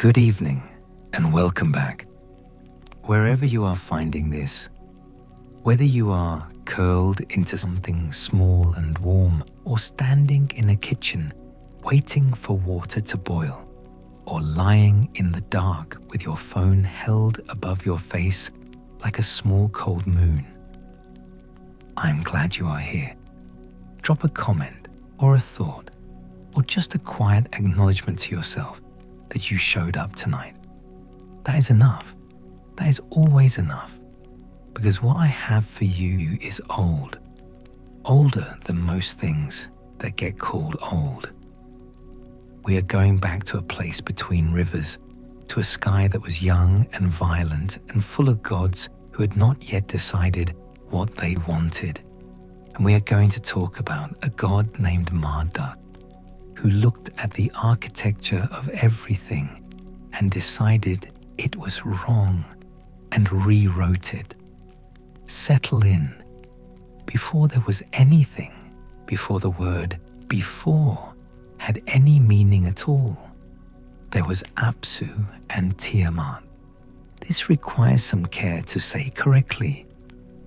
Good evening and welcome back. Wherever you are finding this, whether you are curled into something small and warm or standing in a kitchen waiting for water to boil, or lying in the dark with your phone held above your face like a small cold moon, I'm glad you are here. Drop a comment or a thought or just a quiet acknowledgement to yourself that you showed up tonight. That is enough. That is always enough. Because what I have for you is old. Older than most things that get called old. We are going back to a place between rivers, to a sky that was young and violent and full of gods who had not yet decided what they wanted. And we are going to talk about a god named Marduk, who looked at the architecture of everything and decided it was wrong and rewrote it. Settle in. Before there was anything, before the word before had any meaning at all, there was Apsu and Tiamat. This requires some care to say correctly.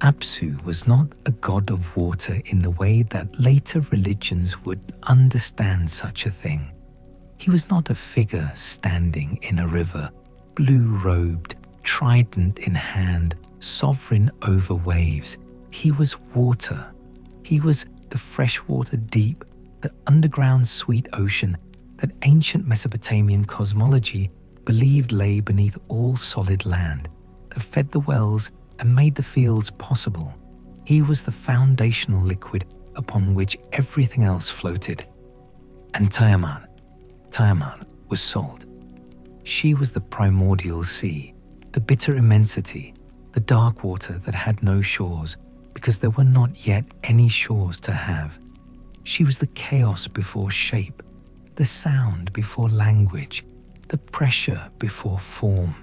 Apsu was not a god of water in the way that later religions would understand such a thing. He was not a figure standing in a river, blue-robed, trident in hand, sovereign over waves. He was water. He was the freshwater deep, the underground sweet ocean that ancient Mesopotamian cosmology believed lay beneath all solid land, that fed the wells and made the fields possible. He was the foundational liquid upon which everything else floated. And Tiamat was salt. She was the primordial sea, the bitter immensity, the dark water that had no shores because there were not yet any shores to have. She was the chaos before shape, the sound before language, the pressure before form.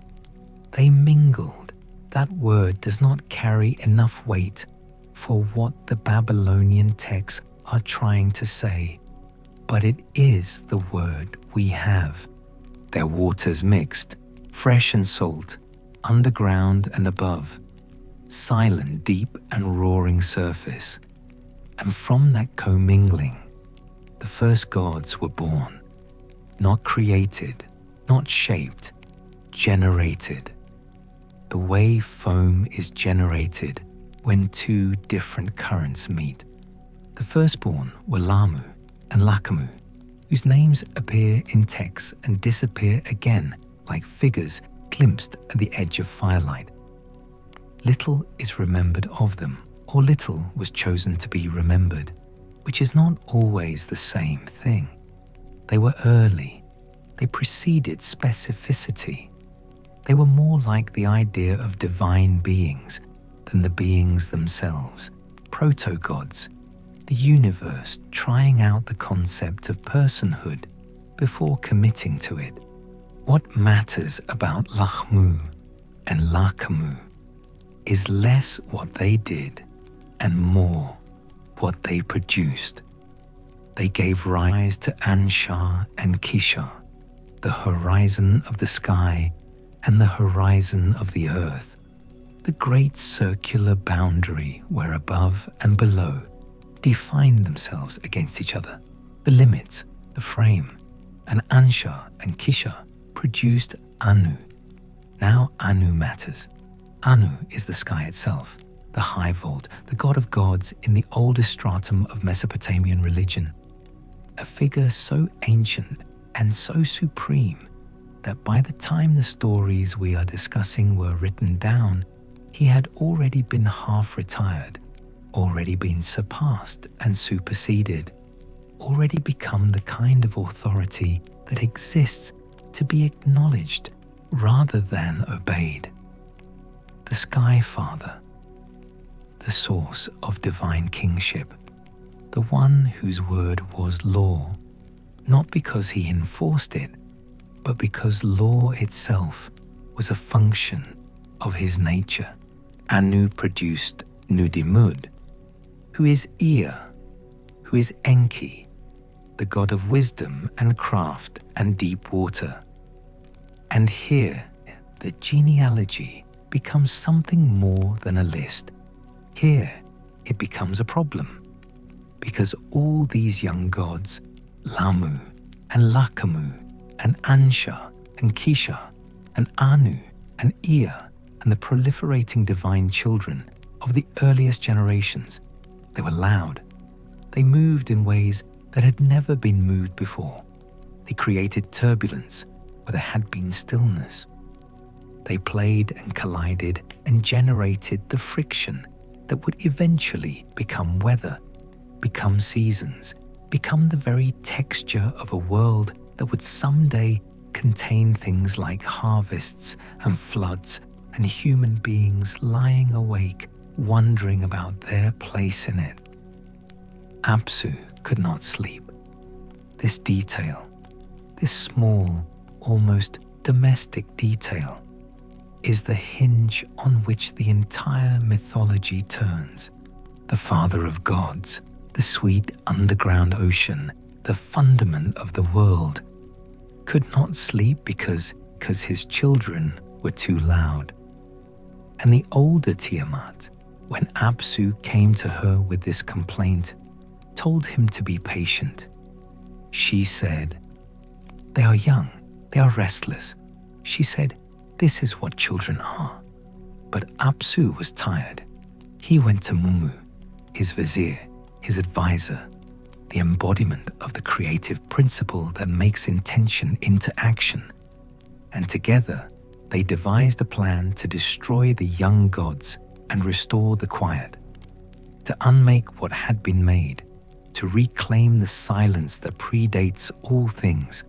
They mingled. That word does not carry enough weight for what the Babylonian texts are trying to say, but it is the word we have. Their waters mixed, fresh and salt, underground and above, silent, deep and roaring surface. And from that commingling, the first gods were born, not created, not shaped, generated. The way foam is generated when two different currents meet. The firstborn were Lamu and Lakamu, whose names appear in texts and disappear again like figures glimpsed at the edge of firelight. Little is remembered of them, or little was chosen to be remembered, which is not always the same thing. They were early. They preceded specificity. They were more like the idea of divine beings than the beings themselves, Proto-Gods, the universe trying out the concept of personhood before committing to it. What matters about Lachmu and Lakamu is less what they did and more what they produced. They gave rise to Ansha and Kisha, the horizon of the sky and the horizon of the earth, the great circular boundary where above and below defined themselves against each other, the limits, the frame, and Ansha and Kisha produced Anu. Now Anu matters. Anu is the sky itself, the high vault, the god of gods in the oldest stratum of Mesopotamian religion, a figure so ancient and so supreme that by the time the stories we are discussing were written down, he had already been half retired, already been surpassed and superseded, already become the kind of authority that exists to be acknowledged rather than obeyed. The Sky Father, the source of divine kingship, the one whose word was law, not because he enforced it, but because law itself was a function of his nature. Anu produced Nudimud, who is Ea, who is Enki, the god of wisdom and craft and deep water. And here, the genealogy becomes something more than a list. Here, it becomes a problem, because all these young gods, Lamu and Lakamu and Ansha and Kisha and Anu and Ea and the proliferating divine children of the earliest generations, they were loud. They moved in ways that had never been moved before. They created turbulence where there had been stillness. They played and collided and generated the friction that would eventually become weather, become seasons, become the very texture of a world that would someday contain things like harvests and floods and human beings lying awake, wondering about their place in it. Apsu could not sleep. This detail, this small, almost domestic detail, is the hinge on which the entire mythology turns. The father of gods, the sweet underground ocean, the fundament of the world, could not sleep because his children were too loud. And the older Tiamat, when Apsu came to her with this complaint, told him to be patient. She said, "They are young, they are restless." She said, "This is what children are." But Apsu was tired. He went to Mumu, his vizier, his advisor, the embodiment of the creative principle that makes intention into action. And together, they devised a plan to destroy the young gods and restore the quiet, to unmake what had been made, to reclaim the silence that predates all things.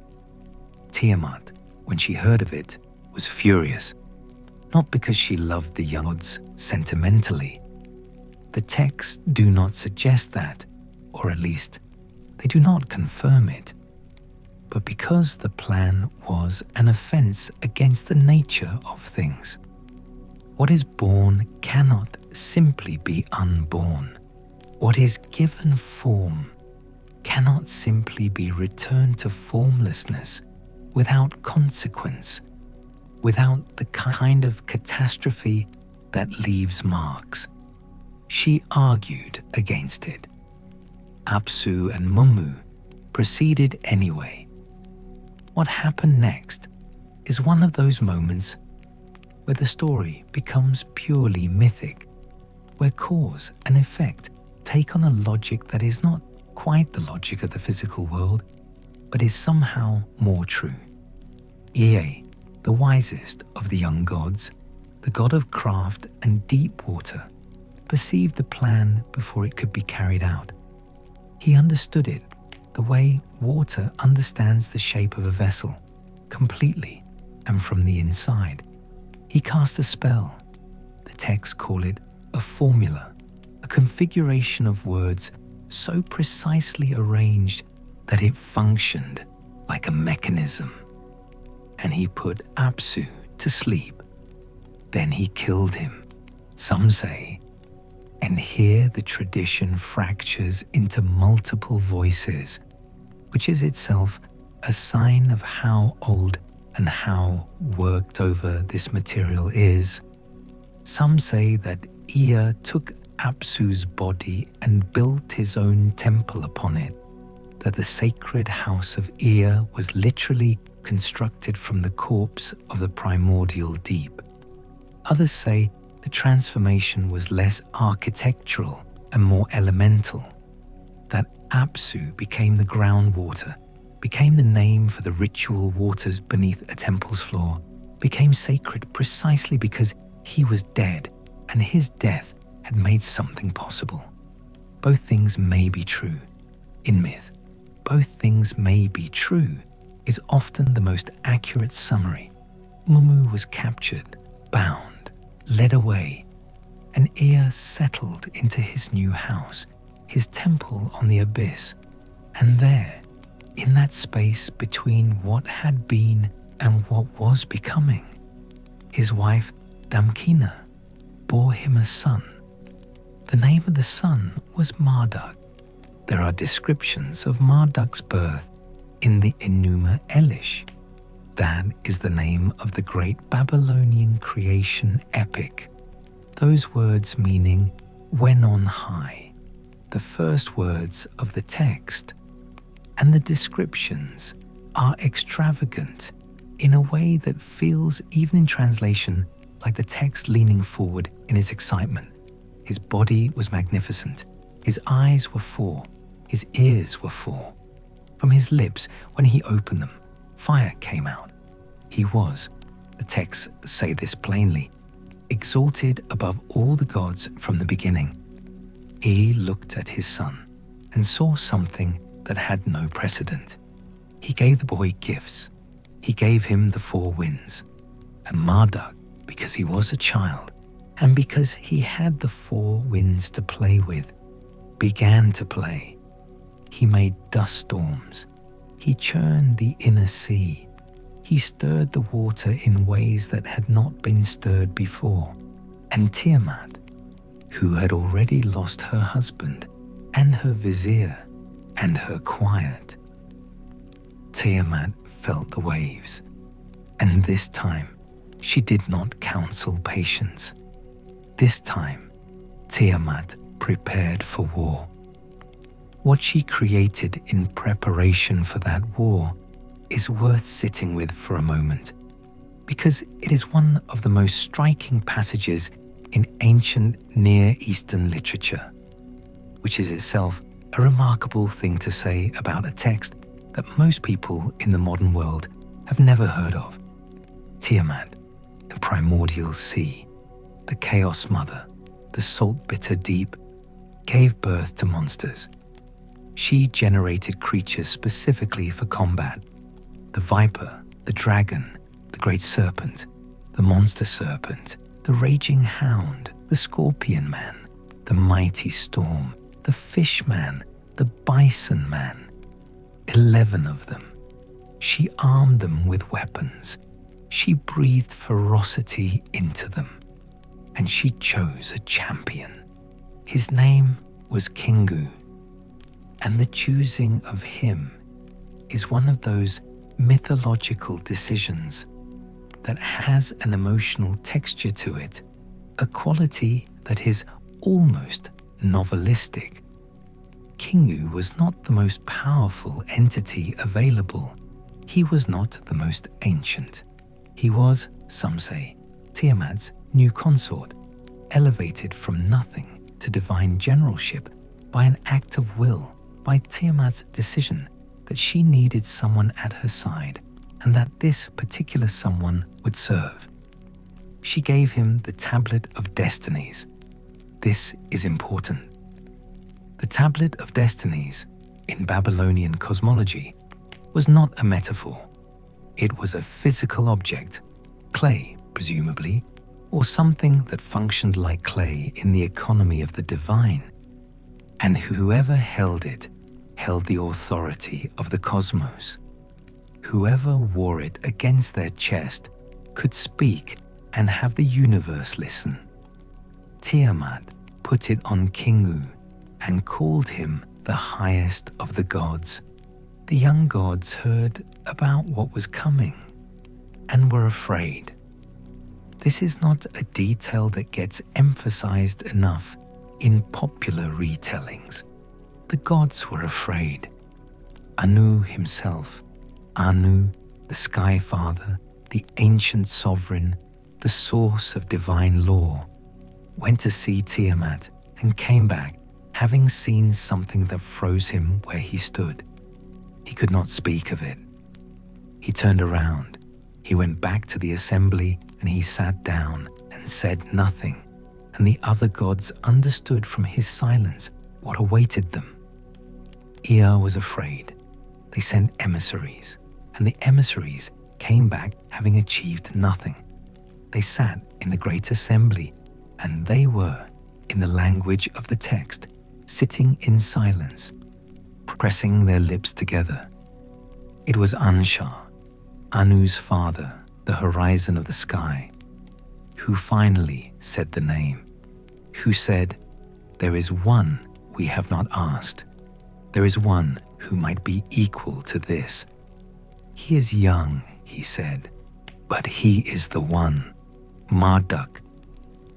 Tiamat, when she heard of it, was furious, not because she loved the young gods sentimentally. The texts do not suggest that, or at least, they do not confirm it, but because the plan was an offense against the nature of things. What is born cannot simply be unborn. What is given form cannot simply be returned to formlessness without consequence, without the kind of catastrophe that leaves marks. She argued against it. Apsu and Mumu proceeded anyway. What happened next is one of those moments where the story becomes purely mythic, where cause and effect take on a logic that is not quite the logic of the physical world, but is somehow more true. Ea, the wisest of the young gods, the god of craft and deep water, perceived the plan before it could be carried out. He understood it the way water understands the shape of a vessel, completely and from the inside. He cast a spell. The texts call it a formula, a configuration of words so precisely arranged that it functioned like a mechanism. And he put Apsu to sleep. Then he killed him, some say. And here the tradition fractures into multiple voices, which is itself a sign of how old and how worked over this material is. Some say that Ea took Apsu's body and built his own temple upon it, that the sacred house of Ea was literally constructed from the corpse of the primordial deep. Others say the transformation was less architectural and more elemental, that Apsu became the groundwater, became the name for the ritual waters beneath a temple's floor, became sacred precisely because he was dead and his death had made something possible. Both things may be true. In myth, both things may be true is often the most accurate summary. Mumu was captured, bound, led away, and Ea settled into his new house, his temple on the abyss, and there, in that space between what had been and what was becoming, his wife Damkina bore him a son. The name of the son was Marduk. There are descriptions of Marduk's birth in the Enuma Elish. That is the name of the great Babylonian creation epic, those words meaning when on high, the first words of the text, and the descriptions are extravagant in a way that feels, even in translation, like the text leaning forward in its excitement. His body was magnificent, his eyes were four, his ears were four. From his lips, when he opened them, fire came out. He was, the texts say this plainly, exalted above all the gods from the beginning. He looked at his son and saw something that had no precedent. He gave the boy gifts. He gave him the four winds. And Marduk, because he was a child, and because he had the four winds to play with, began to play. He made dust storms. He churned the inner sea. He stirred the water in ways that had not been stirred before. And Tiamat, who had already lost her husband and her vizier and her quiet, Tiamat felt the waves, and this time she did not counsel patience. This time Tiamat prepared for war. What she created in preparation for that war is worth sitting with for a moment, because it is one of the most striking passages in ancient Near Eastern literature, which is itself a remarkable thing to say about a text that most people in the modern world have never heard of. Tiamat, the primordial sea, the chaos mother, the salt-bitter deep, gave birth to monsters. She generated creatures specifically for combat: the viper, the dragon, the great serpent, the monster serpent, the raging hound, the scorpion man, the mighty storm, the fish man, the bison man. 11 of them. She armed them with weapons. She breathed ferocity into them. And she chose a champion. His name was Kingu. And the choosing of him is one of those mythological decisions that has an emotional texture to it, a quality that is almost novelistic. Kingu was not the most powerful entity available. He was not the most ancient. He was, some say, Tiamat's new consort, elevated from nothing to divine generalship by an act of will, by Tiamat's decision that she needed someone at her side and that this particular someone would serve. She gave him the Tablet of Destinies. This is important. The Tablet of Destinies, in Babylonian cosmology, was not a metaphor. It was a physical object, clay, presumably, or something that functioned like clay in the economy of the divine. And whoever held it held the authority of the cosmos. Whoever wore it against their chest could speak and have the universe listen. Tiamat put it on Kingu and called him the highest of the gods. The young gods heard about what was coming and were afraid. This is not a detail that gets emphasized enough in popular retellings. The gods were afraid. Anu himself, Anu, the Sky Father, the ancient sovereign, the source of divine law, went to see Tiamat and came back having seen something that froze him where he stood. He could not speak of it. He turned around. He went back to the assembly and he sat down and said nothing, and the other gods understood from his silence what awaited them. Ea was afraid. They sent emissaries, and the emissaries came back having achieved nothing. They sat in the great assembly, and they were, in the language of the text, sitting in silence, pressing their lips together. It was Anshar, Anu's father, the horizon of the sky, who finally said the name, who said, "There is one we have not asked. There is one who might be equal to this. He is young, he said, but he is the one, Marduk.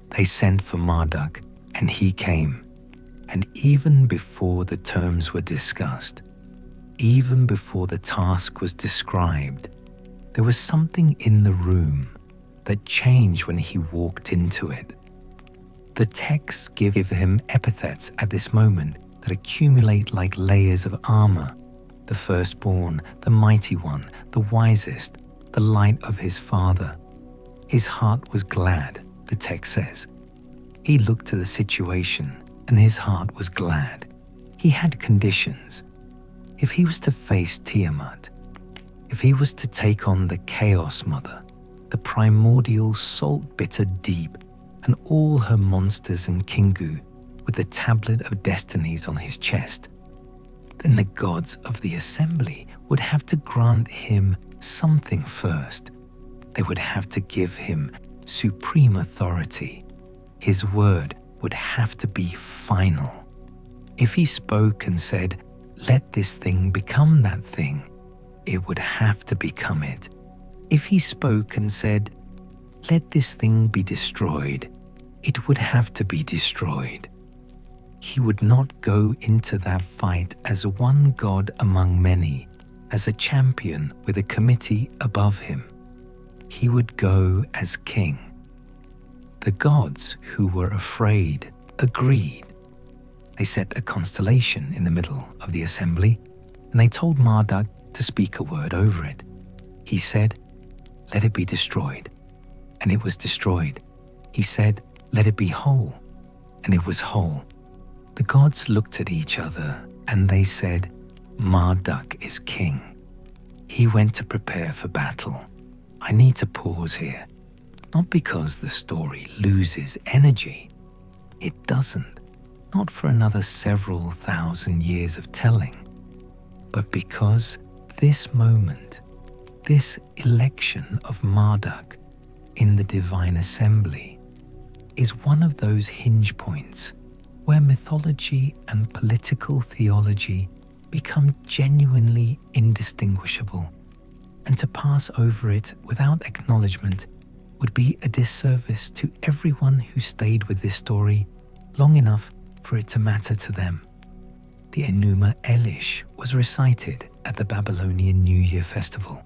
They sent for Marduk, and he came. And even before the terms were discussed, even before the task was described, there was something in the room that changed when he walked into it. The texts give him epithets at this moment that accumulate like layers of armor: the firstborn, the mighty one, the wisest, the light of his father. His heart was glad, the text says. He looked to the situation, and his heart was glad. He had conditions. If he was to face Tiamat, if he was to take on the Chaos Mother, the primordial salt-bitter deep, and all her monsters and Kingu, with the tablet of Destinies on his chest, then the gods of the assembly would have to grant him something first. They would have to give him supreme authority. His word would have to be final. If he spoke and said, "Let this thing become that thing," it would have to become it. If he spoke and said, "Let this thing be destroyed," it would have to be destroyed. He would not go into that fight as one god among many, as a champion with a committee above him. He would go as king. The gods who were afraid agreed. They set a constellation in the middle of the assembly, and they told Marduk to speak a word over it. He said, "Let it be destroyed," and it was destroyed. He said, "Let it be whole," and it was whole. The gods looked at each other, and they said, "Marduk is king." He went to prepare for battle. I need to pause here, not because the story loses energy. It doesn't, not for another several thousand years of telling, but because this moment, this election of Marduk in the divine assembly, is one of those hinge points where mythology and political theology become genuinely indistinguishable, and to pass over it without acknowledgement would be a disservice to everyone who stayed with this story long enough for it to matter to them. The Enuma Elish was recited at the Babylonian New Year festival,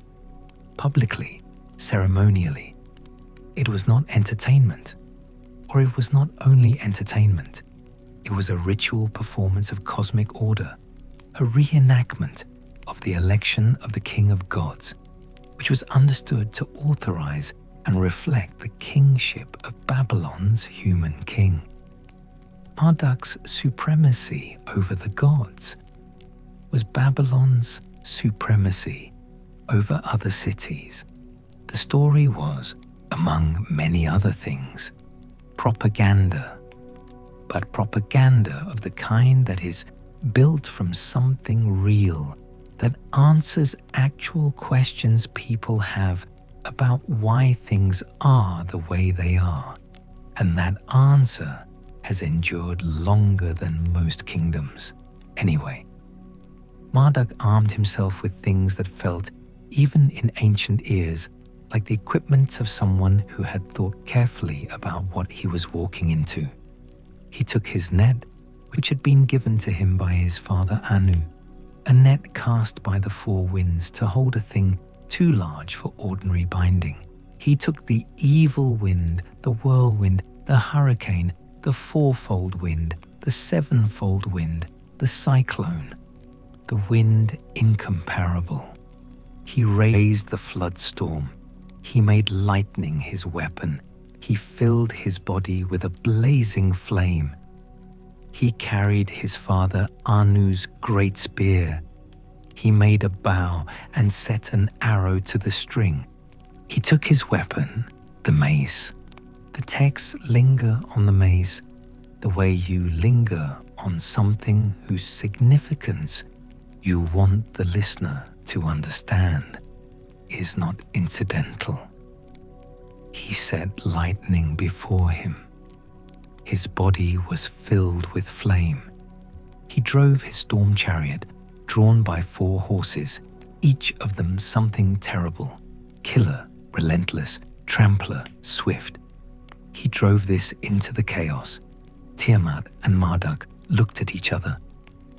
publicly, ceremonially. It was not entertainment, or it was not only entertainment. It was a ritual performance of cosmic order, a reenactment of the election of the King of Gods, which was understood to authorize and reflect the kingship of Babylon's human king. Marduk's supremacy over the gods was Babylon's supremacy over other cities. The story was, among many other things, propaganda, but propaganda of the kind that is built from something real, that answers actual questions people have about why things are the way they are, and that answer has endured longer than most kingdoms. Anyway, Marduk armed himself with things that felt, even in ancient ears, like the equipment of someone who had thought carefully about what he was walking into. He took his net, which had been given to him by his father Anu, a net cast by the four winds to hold a thing too large for ordinary binding. He took the evil wind, the whirlwind, the hurricane, the fourfold wind, the sevenfold wind, the cyclone, the wind incomparable. He raised the flood storm. He made lightning his weapon. He filled his body with a blazing flame. He carried his father Anu's great spear. He made a bow and set an arrow to the string. He took his weapon, the mace. The texts linger on the mace the way you linger on something whose significance you want the listener to understand is not incidental. He set lightning before him. His body was filled with flame. He drove his storm chariot, drawn by 4 horses, each of them something terrible. killer, relentless, trampler, swift. He drove this into the chaos. Tiamat and Marduk looked at each other.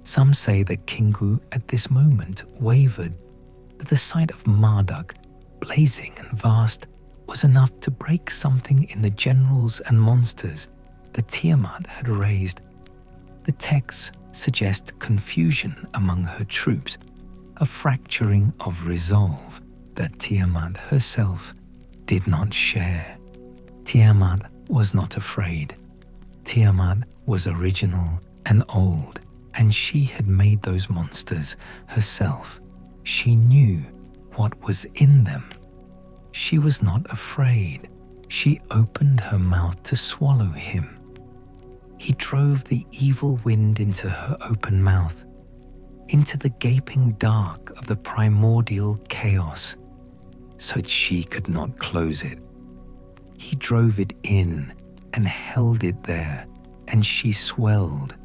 Some say that Kingu at this moment wavered, that the sight of Marduk, blazing and vast, was enough to break something in the generals and monsters that Tiamat had raised. The texts suggest confusion among her troops, a fracturing of resolve that Tiamat herself did not share. Tiamat was not afraid. Tiamat was original and old, and she had made those monsters herself. She knew what was in them. She was not afraid. She opened her mouth to swallow him. He drove the evil wind into her open mouth, into the gaping dark of the primordial chaos, so that she could not close it. He drove it in and held it there, and she swelled,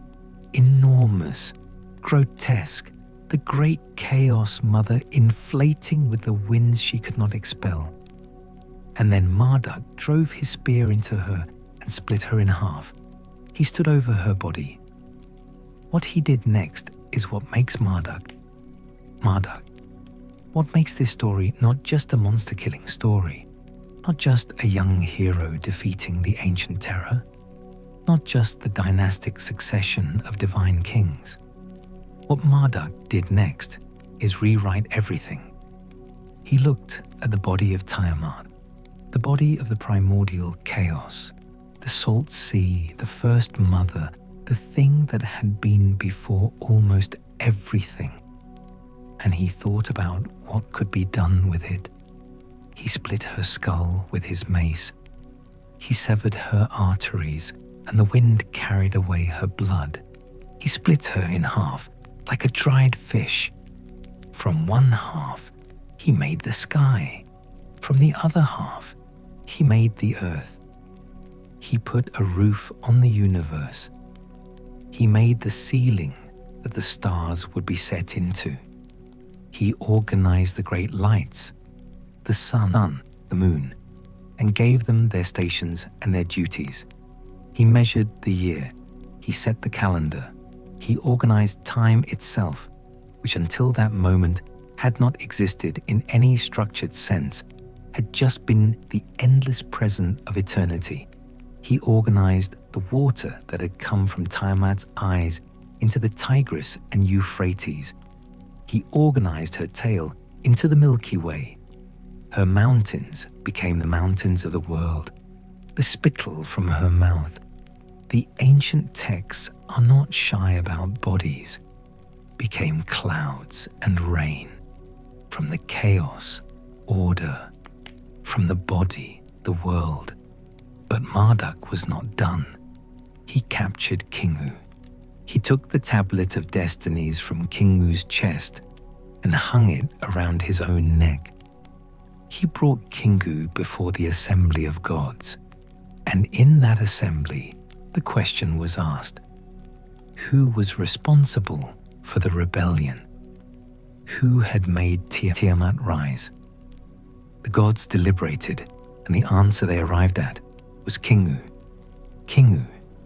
enormous, grotesque, the great chaos mother inflating with the winds she could not expel. And then Marduk drove his spear into her and split her in half. He stood over her body. What he did next is what makes Marduk. What makes this story not just a monster-killing story, not just a young hero defeating the ancient terror, not just the dynastic succession of divine kings. What Marduk did next is rewrite everything. He looked at the body of Tiamat, the body of the primordial chaos, the salt sea, the first mother, the thing that had been before almost everything. And he thought about what could be done with it. He split her skull with his mace. He severed her arteries, and the wind carried away her blood. He split her in half, like a dried fish. From one half, he made the sky. From the other half, he made the earth. He put a roof on the universe. He made the ceiling that the stars would be set into. He organized the great lights, the sun, the moon, and gave them their stations and their duties. He measured the year. He set the calendar. He organized time itself, which until that moment had not existed in any structured sense, had just been the endless present of eternity. He organized the water that had come from Tiamat's eyes into the Tigris and Euphrates. He organized her tail into the Milky Way. Her mountains became the mountains of the world. The spittle from her mouth. The ancient texts are not shy about bodies, became clouds and rain. From the chaos, order. From the body, the world. But Marduk was not done. He captured Kingu. He took the tablet of Destinies from Kingu's chest and hung it around his own neck. He brought Kingu before the assembly of gods, and in that assembly, the question was asked, who was responsible for the rebellion? Who had made Tiamat rise? The gods deliberated, and the answer they arrived at was Kingu. Kingu,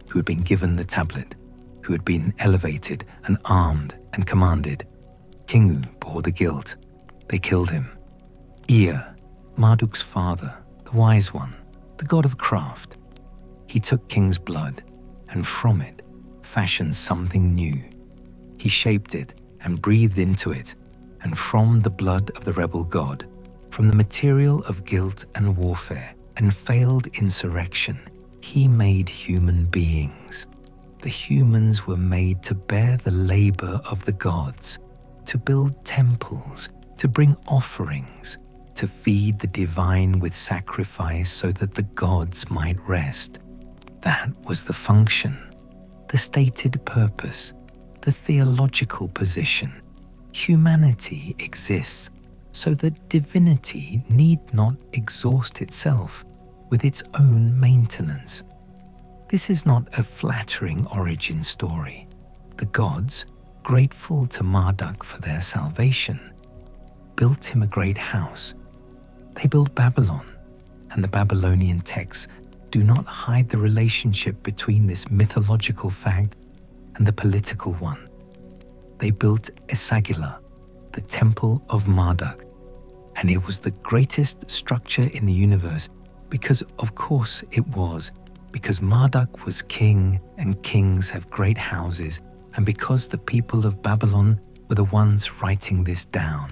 who had been given the tablet, who had been elevated and armed and commanded. Kingu bore the guilt. They killed him. Ea, Marduk's father, the wise one, the god of craft. He took King's blood, and from it fashioned something new. He shaped it and breathed into it, and from the blood of the rebel god, from the material of guilt and warfare and failed insurrection, he made human beings. The humans were made to bear the labor of the gods, to build temples, to bring offerings, to feed the divine with sacrifice so that the gods might rest. That was the function, the stated purpose, the theological position. Humanity exists so that divinity need not exhaust itself with its own maintenance. This is not a flattering origin story. The gods, grateful to Marduk for their salvation, built him a great house. They built Babylon, and the Babylonian texts do not hide the relationship between this mythological fact and the political one. They built Esagila, the temple of Marduk, and it was the greatest structure in the universe because, of course, it was, because Marduk was king and kings have great houses, and because the people of Babylon were the ones writing this down.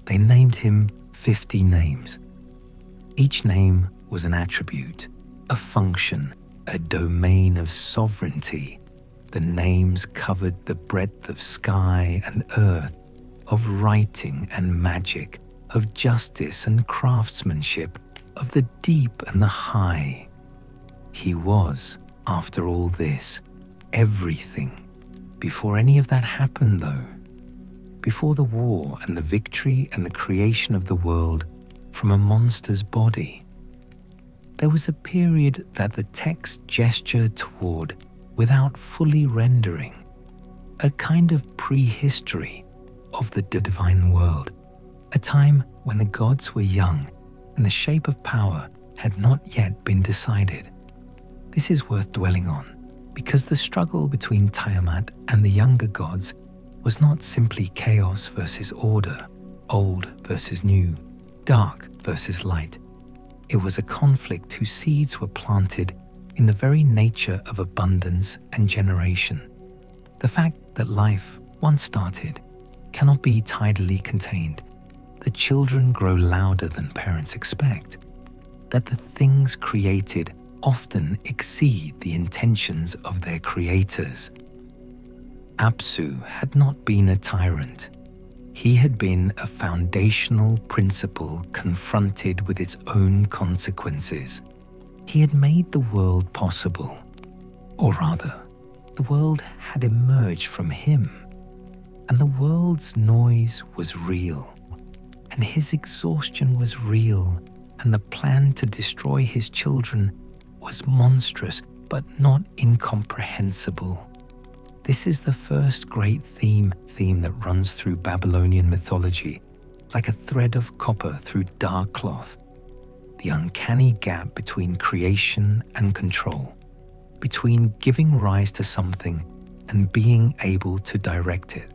They named him 50 names. Each name was an attribute, a function, a domain of sovereignty. The names covered the breadth of sky and earth, of writing and magic, of justice and craftsmanship, of the deep and the high. He was, after all this, everything. Before any of that happened, though, before the war and the victory and the creation of the world from a monster's body, there was a period that the text gestured toward without fully rendering, a kind of prehistory of the divine world, a time when the gods were young and the shape of power had not yet been decided. This is worth dwelling on, because the struggle between Tiamat and the younger gods was not simply chaos versus order, old versus new, dark versus light. It was a conflict whose seeds were planted in the very nature of abundance and generation. The fact that life, once started, cannot be tidily contained, that children grow louder than parents expect, that the things created often exceed the intentions of their creators. Apsu had not been a tyrant. He had been a foundational principle confronted with its own consequences. He had made the world possible, or rather, the world had emerged from him, and the world's noise was real, and his exhaustion was real, and the plan to destroy his children was monstrous but not incomprehensible. This is the first great theme that runs through Babylonian mythology, like a thread of copper through dark cloth. The uncanny gap between creation and control, between giving rise to something and being able to direct it.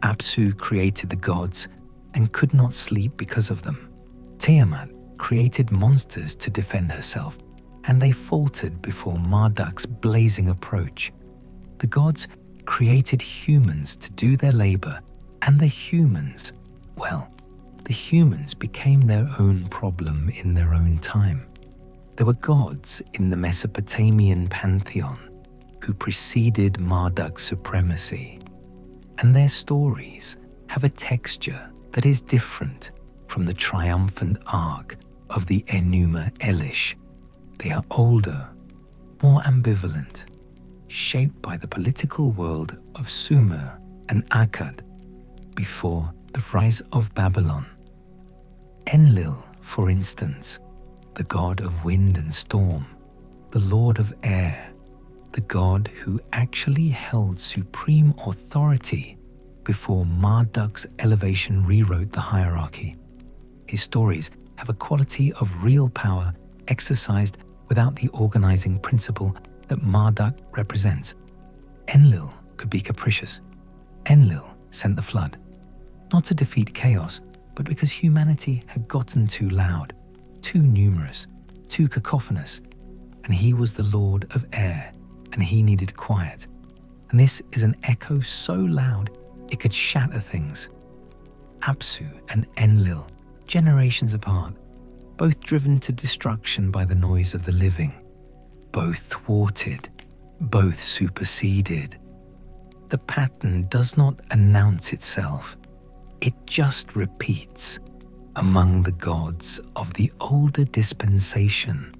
Apsu created the gods and could not sleep because of them. Tiamat created monsters to defend herself, and they faltered before Marduk's blazing approach. The gods created humans to do their labor, and the humans became their own problem in their own time. There were gods in the Mesopotamian pantheon who preceded Marduk's supremacy, and their stories have a texture that is different from the triumphant arc of the Enuma Elish. They are older, more ambivalent, shaped by the political world of Sumer and Akkad before the rise of Babylon. Enlil, for instance, the god of wind and storm, the lord of air, the god who actually held supreme authority before Marduk's elevation rewrote the hierarchy. His stories have a quality of real power exercised without the organizing principle that Marduk represents. Enlil could be capricious. Enlil sent the flood, not to defeat chaos, but because humanity had gotten too loud, too numerous, too cacophonous, and he was the lord of air, and he needed quiet. And this is an echo so loud it could shatter things. Apsu and Enlil, generations apart, both driven to destruction by the noise of the living, both thwarted, both superseded. The pattern does not announce itself, it just repeats among the gods of the older dispensation.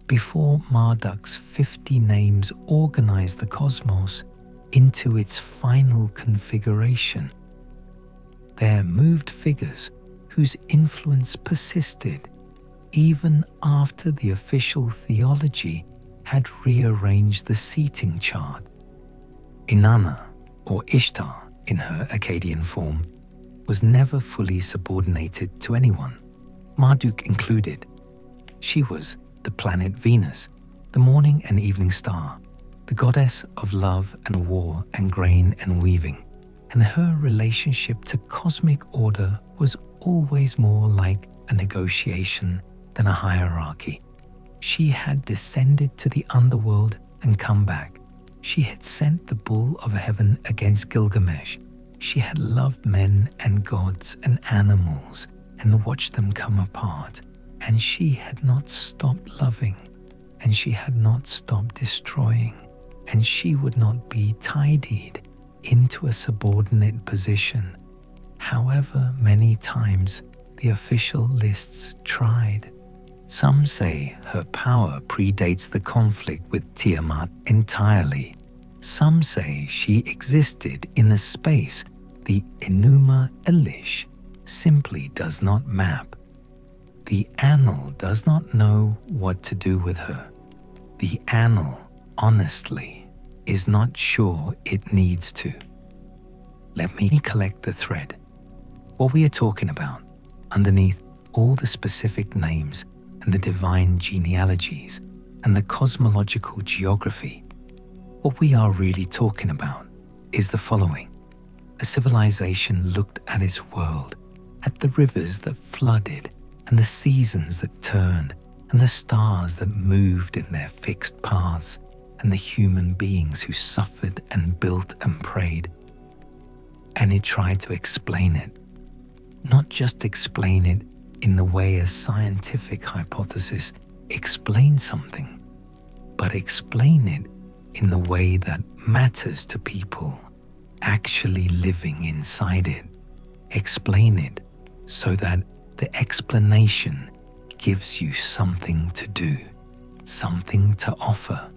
Before Marduk's 50 names organized the cosmos into its final configuration, there moved figures whose influence persisted even after the official theology had rearranged the seating chart. Inanna, or Ishtar in her Akkadian form, was never fully subordinated to anyone. Marduk included. She was the planet Venus, the morning and evening star, the goddess of love and war and grain and weaving, and her relationship to cosmic order was always more like a negotiation than a hierarchy. She had descended to the underworld and come back. She had sent the bull of heaven against Gilgamesh. She had loved men and gods and animals and watched them come apart. And she had not stopped loving, and she had not stopped destroying, and she would not be tidied into a subordinate position, however many times the official lists tried. Some say her power predates the conflict with Tiamat entirely. Some say she existed in a space the Enuma Elish simply does not map. The Annal does not know what to do with her. The Annal, honestly, is not sure it needs to. Let me collect the thread. What we are talking about, underneath all the specific names and the divine genealogies and the cosmological geography, what we are really talking about is the following. A civilization looked at its world, at the rivers that flooded, and the seasons that turned, and the stars that moved in their fixed paths, and the human beings who suffered and built and prayed. And it tried to explain it. Not just explain it in the way a scientific hypothesis explains something, but explain it in the way that matters to people actually living inside it. Explain it so that the explanation gives you something to do, something to offer,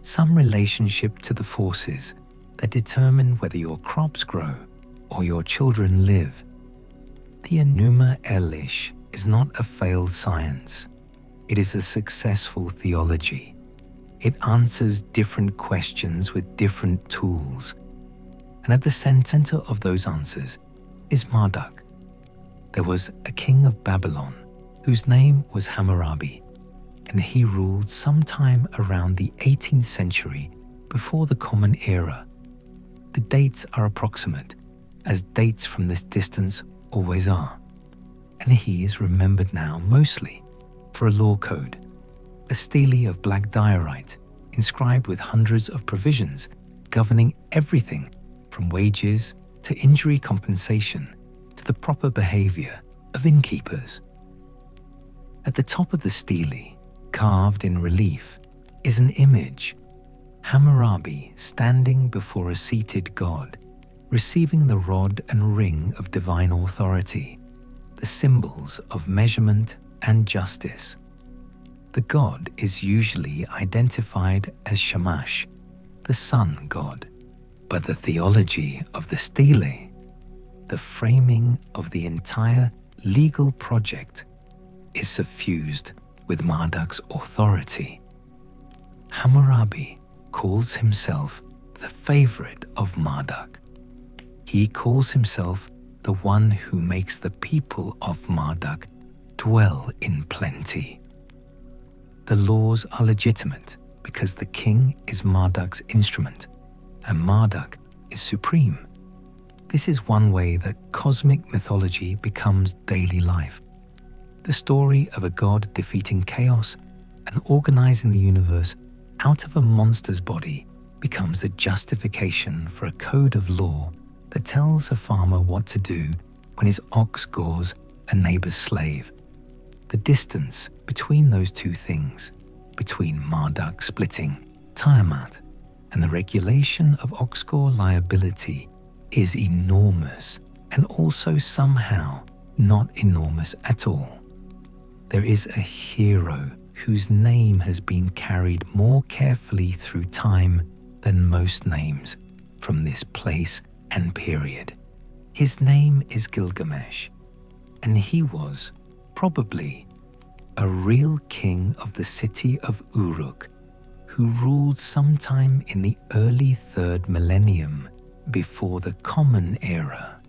some relationship to the forces that determine whether your crops grow or your children live. The Enuma Elish is not a failed science. It is a successful theology. It answers different questions with different tools. And at the center of those answers is Marduk. There was a king of Babylon whose name was Hammurabi, and he ruled sometime around the 18th century before the Common Era. The dates are approximate, as dates from this distance always are, and he is remembered now mostly for a law code, a stele of black diorite inscribed with hundreds of provisions governing everything from wages to injury compensation to the proper behavior of innkeepers. At the top of the stele, carved in relief, is an image, Hammurabi standing before a seated god, receiving the rod and ring of divine authority, the symbols of measurement and justice. The god is usually identified as Shamash, the sun god, but the theology of the stele, the framing of the entire legal project, is suffused with Marduk's authority. Hammurabi calls himself the favorite of Marduk. He calls himself the one who makes the people of Marduk dwell in plenty. The laws are legitimate because the king is Marduk's instrument, and Marduk is supreme. This is one way that cosmic mythology becomes daily life. The story of a god defeating chaos and organizing the universe out of a monster's body becomes a justification for a code of law that tells a farmer what to do when his ox gores a neighbor's slave. The distance between those two things, between Marduk splitting Tiamat and the regulation of ox gore liability, is enormous, and also somehow not enormous at all. There is a hero whose name has been carried more carefully through time than most names from this place and period. His name is Gilgamesh, and he was probably a real king of the city of Uruk, who ruled sometime in the early 3rd millennium before the Common Era,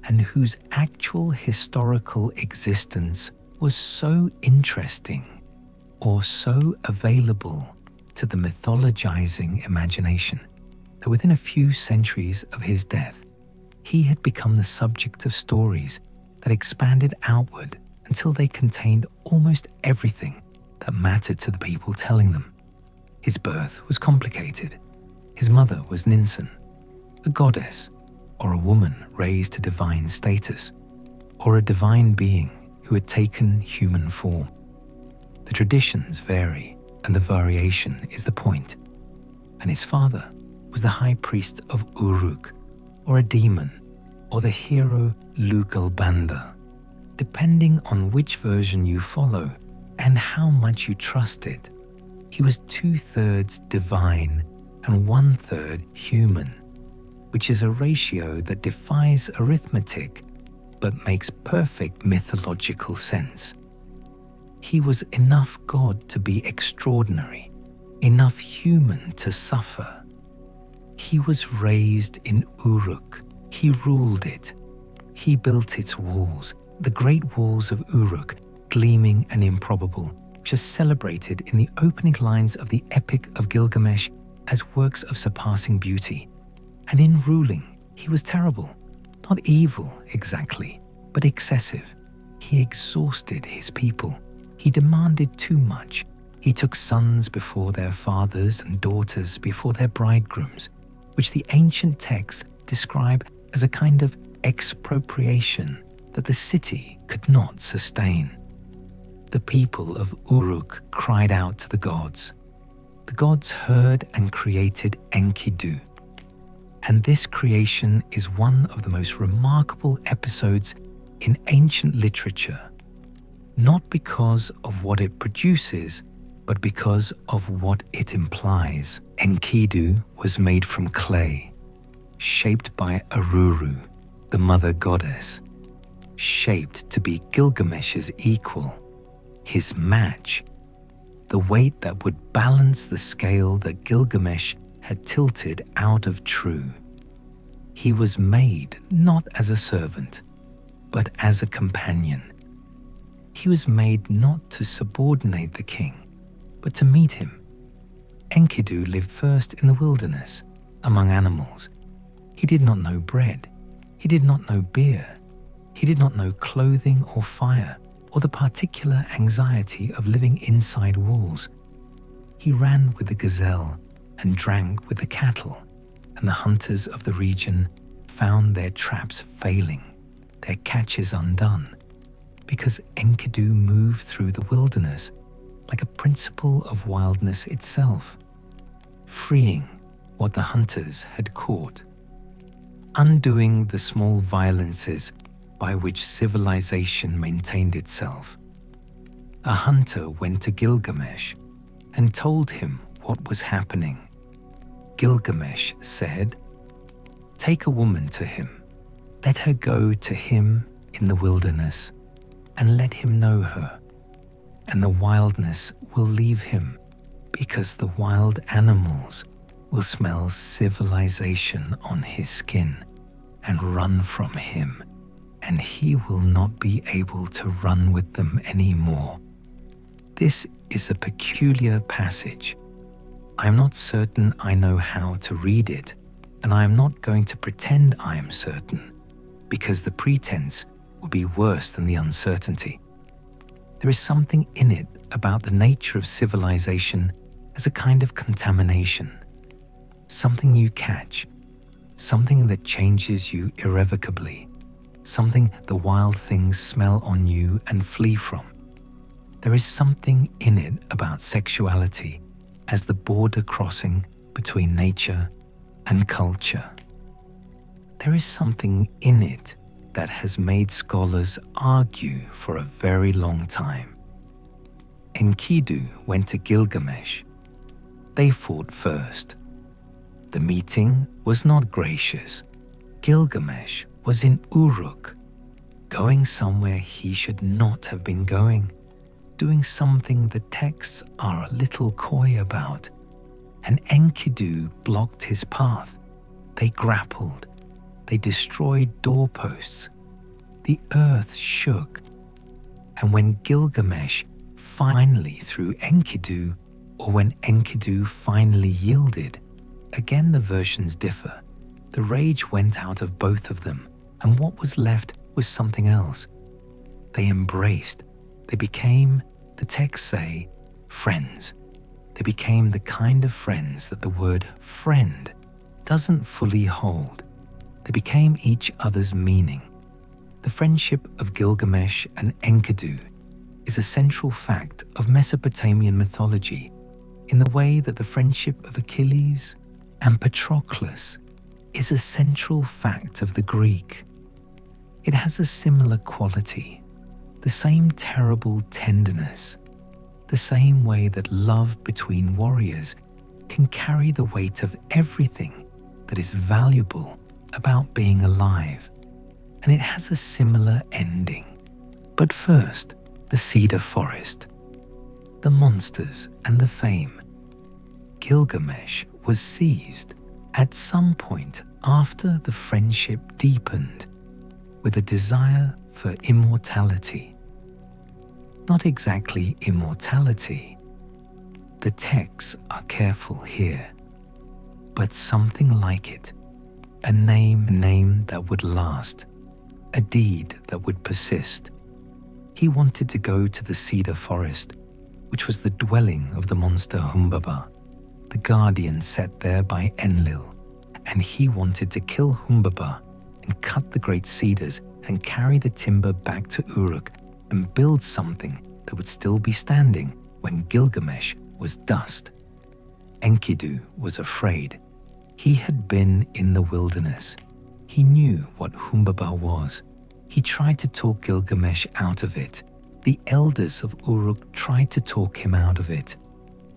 and whose actual historical existence was so interesting or so available to the mythologizing imagination that within a few centuries of his death, he had become the subject of stories that expanded outward until they contained almost everything that mattered to the people telling them. His birth was complicated. His mother was Ninsun, a goddess, or a woman raised to divine status, or a divine being who had taken human form. The traditions vary, and the variation is the point. And his father was the high priest of Uruk, or a demon, or the hero Lugalbanda. Depending on which version you follow and how much you trust it, he was 2/3 divine and 1/3 human, which is a ratio that defies arithmetic but makes perfect mythological sense. He was enough God to be extraordinary, enough human to suffer. He was raised in Uruk. He ruled it. He built its walls, the great walls of Uruk, gleaming and improbable, which are celebrated in the opening lines of the Epic of Gilgamesh as works of surpassing beauty. And in ruling, he was terrible. Not evil exactly, but excessive. He exhausted his people. He demanded too much. He took sons before their fathers and daughters before their bridegrooms, which the ancient texts describe as a kind of expropriation that the city could not sustain. The people of Uruk cried out to the gods. The gods heard and created Enkidu. And this creation is one of the most remarkable episodes in ancient literature, not because of what it produces, but because of what it implies. Enkidu was made from clay, shaped by Aruru, the mother goddess, shaped to be Gilgamesh's equal, his match, the weight that would balance the scale that Gilgamesh had tilted out of true. He was made not as a servant, but as a companion. He was made not to subordinate the king, but to meet him. Enkidu lived first in the wilderness, among animals. He did not know bread. He did not know beer. He did not know clothing or fire, or the particular anxiety of living inside walls. He ran with the gazelle and drank with the cattle, and the hunters of the region found their traps failing, their catches undone, because Enkidu moved through the wilderness like a principle of wildness itself, freeing what the hunters had caught, undoing the small violences by which civilization maintained itself. A hunter went to Gilgamesh and told him what was happening. Gilgamesh said, "Take a woman to him. Let her go to him in the wilderness and let him know her, and the wildness will leave him because the wild animals will smell civilization on his skin and run from him, and he will not be able to run with them anymore." This is a peculiar passage. I am not certain I know how to read it, and I am not going to pretend I am certain, because the pretense would be worse than the uncertainty. There is something in it about the nature of civilization as a kind of contamination, something you catch, something that changes you irrevocably, something the wild things smell on you and flee from. There is something in it about sexuality as the border crossing between nature and culture. There is something in it that has made scholars argue for a very long time. Enkidu went to Gilgamesh. They fought first. The meeting was not gracious. Gilgamesh was in Uruk, going somewhere he should not have been going, doing something the texts are a little coy about, and Enkidu blocked his path. They grappled. They destroyed doorposts. The earth shook. And when Gilgamesh finally threw Enkidu, or when Enkidu finally yielded, again the versions differ. The rage went out of both of them, and what was left was something else. They embraced. They became, the texts say, friends. They became the kind of friends that the word friend doesn't fully hold. They became each other's meaning. The friendship of Gilgamesh and Enkidu is a central fact of Mesopotamian mythology, in the way that the friendship of Achilles and Patroclus is a central fact of the Greek. It has a similar quality, the same terrible tenderness, the same way that love between warriors can carry the weight of everything that is valuable about being alive, and it has a similar ending. But first, the cedar forest, the monsters and the fame. Gilgamesh was seized at some point after the friendship deepened with a desire for immortality. Not exactly immortality. The texts are careful here, but something like it. A name that would last, a deed that would persist. He wanted to go to the cedar forest, which was the dwelling of the monster Humbaba, the guardian set there by Enlil, and he wanted to kill Humbaba and cut the great cedars and carry the timber back to Uruk and build something that would still be standing when Gilgamesh was dust. Enkidu was afraid. He had been in the wilderness. He knew what Humbaba was. He tried to talk Gilgamesh out of it. The elders of Uruk tried to talk him out of it.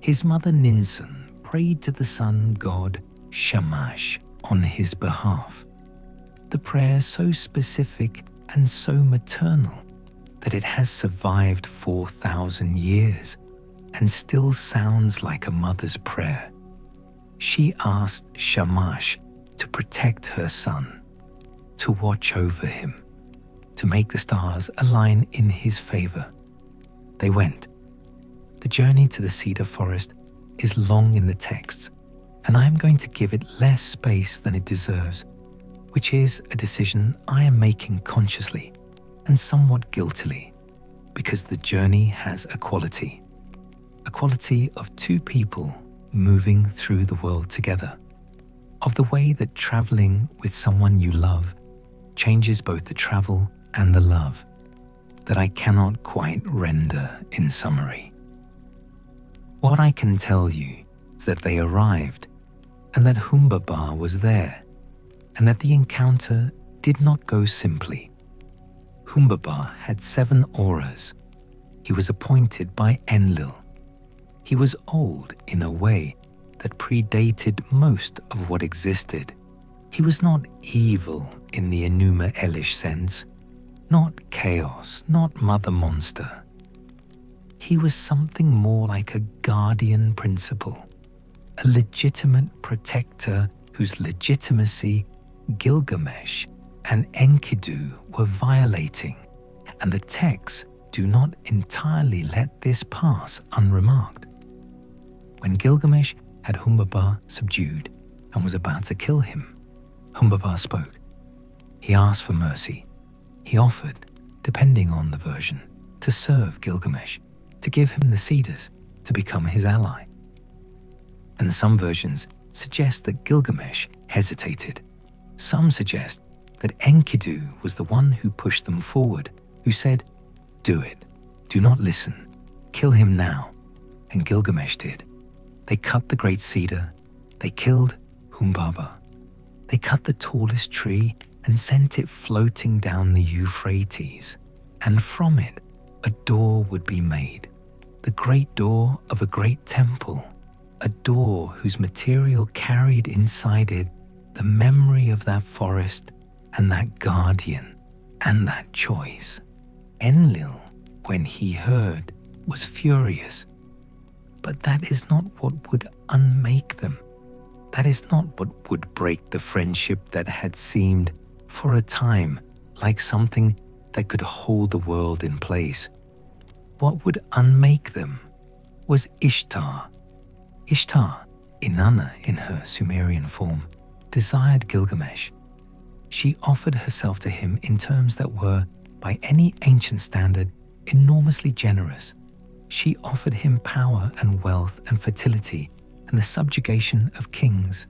His mother Ninsun prayed to the sun god Shamash on his behalf. The prayer so specific and so maternal that it has survived 4,000 years and still sounds like a mother's prayer. She asked Shamash to protect her son, to watch over him, to make the stars align in his favor. They went. The journey to the cedar forest is long in the texts, and I am going to give it less space than it deserves, which is a decision I am making consciously and somewhat guiltily, because the journey has a quality of two people moving through the world together, of the way that traveling with someone you love changes both the travel and the love, that I cannot quite render in summary. What I can tell you is that they arrived, and that Humbaba was there, and that the encounter did not go simply. Humbaba had 7 auras. He was appointed by Enlil. He was old in a way that predated most of what existed. He was not evil in the Enuma Elish sense, not chaos, not mother monster. He was something more like a guardian principle, a legitimate protector whose legitimacy Gilgamesh and Enkidu were violating, and the texts do not entirely let this pass unremarked. When Gilgamesh had Humbaba subdued and was about to kill him, Humbaba spoke. He asked for mercy. He offered, depending on the version, to serve Gilgamesh, to give him the cedars, to become his ally. And some versions suggest that Gilgamesh hesitated. Some suggest that Enkidu was the one who pushed them forward, who said, "Do it. Do not listen. Kill him now." And Gilgamesh did. They cut the great cedar. They killed Humbaba. They cut the tallest tree and sent it floating down the Euphrates. And from it, a door would be made. The great door of a great temple. A door whose material carried inside it the memory of that forest and that guardian and that choice. Enlil, when he heard, was furious. But that is not what would unmake them. That is not what would break the friendship that had seemed, for a time, like something that could hold the world in place, what would unmake them was Ishtar. Ishtar, Inanna in her Sumerian form, desired Gilgamesh. She offered herself to him in terms that were, by any ancient standard, enormously generous. She offered him power and wealth and fertility and the subjugation of kings.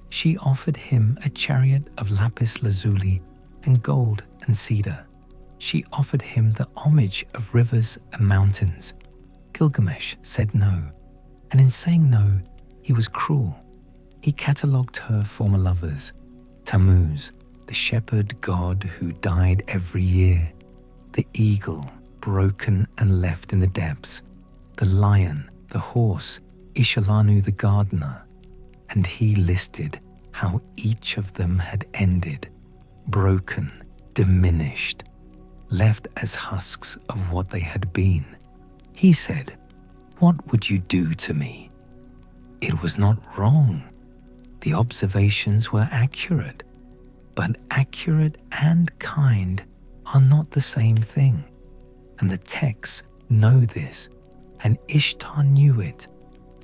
She offered him a chariot of lapis lazuli and gold and cedar. She offered him the homage of rivers and mountains. Gilgamesh said no, and in saying no, he was cruel. He catalogued her former lovers: Tammuz, the shepherd god who died every year; the eagle, broken and left in the depths; the lion, the horse, Ishalanu the gardener. And he listed how each of them had ended, broken, diminished, left as husks of what they had been. He said, "What would you do to me?" It was not wrong. The observations were accurate, but accurate and kind are not the same thing, and the texts know this, and Ishtar knew it,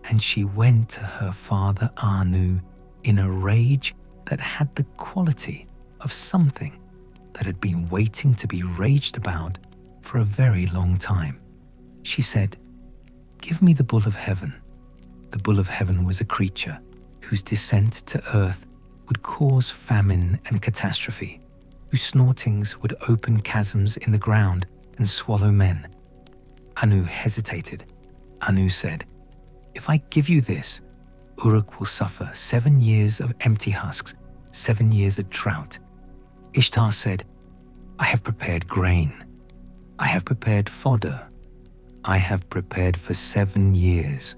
and she went to her father Anu in a rage that had the quality of something that had been waiting to be raged about for a very long time. She said, "Give me the bull of heaven." The bull of heaven was a creature whose descent to earth would cause famine and catastrophe, whose snortings would open chasms in the ground and swallow men. Anu hesitated. Anu said, "If I give you this, Uruk will suffer 7 years of empty husks, 7 years of drought." Ishtar said, "I have prepared grain. I have prepared fodder. I have prepared for 7 years.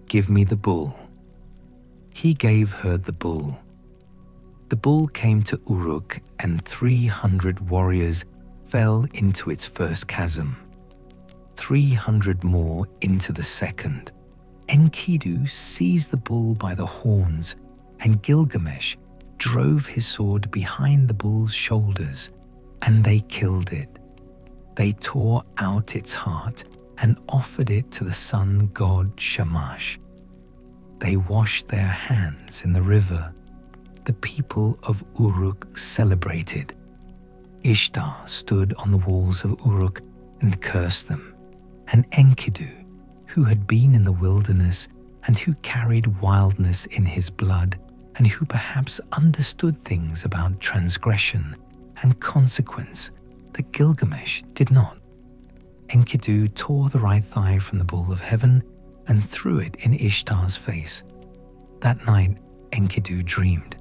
Give me the bull." He gave her the bull. The bull came to Uruk, and 300 warriors fell into its first chasm, 300 more into the second. Enkidu seized the bull by the horns, and Gilgamesh drove his sword behind the bull's shoulders, and they killed it. They tore out its heart and offered it to the sun god Shamash. They washed their hands in the river. The people of Uruk celebrated. Ishtar stood on the walls of Uruk and cursed them, and Enkidu, who had been in the wilderness and who carried wildness in his blood, and who perhaps understood things about transgression and consequence that Gilgamesh did not. Enkidu tore the right thigh from the bull of heaven and threw it in Ishtar's face. That night, Enkidu dreamed.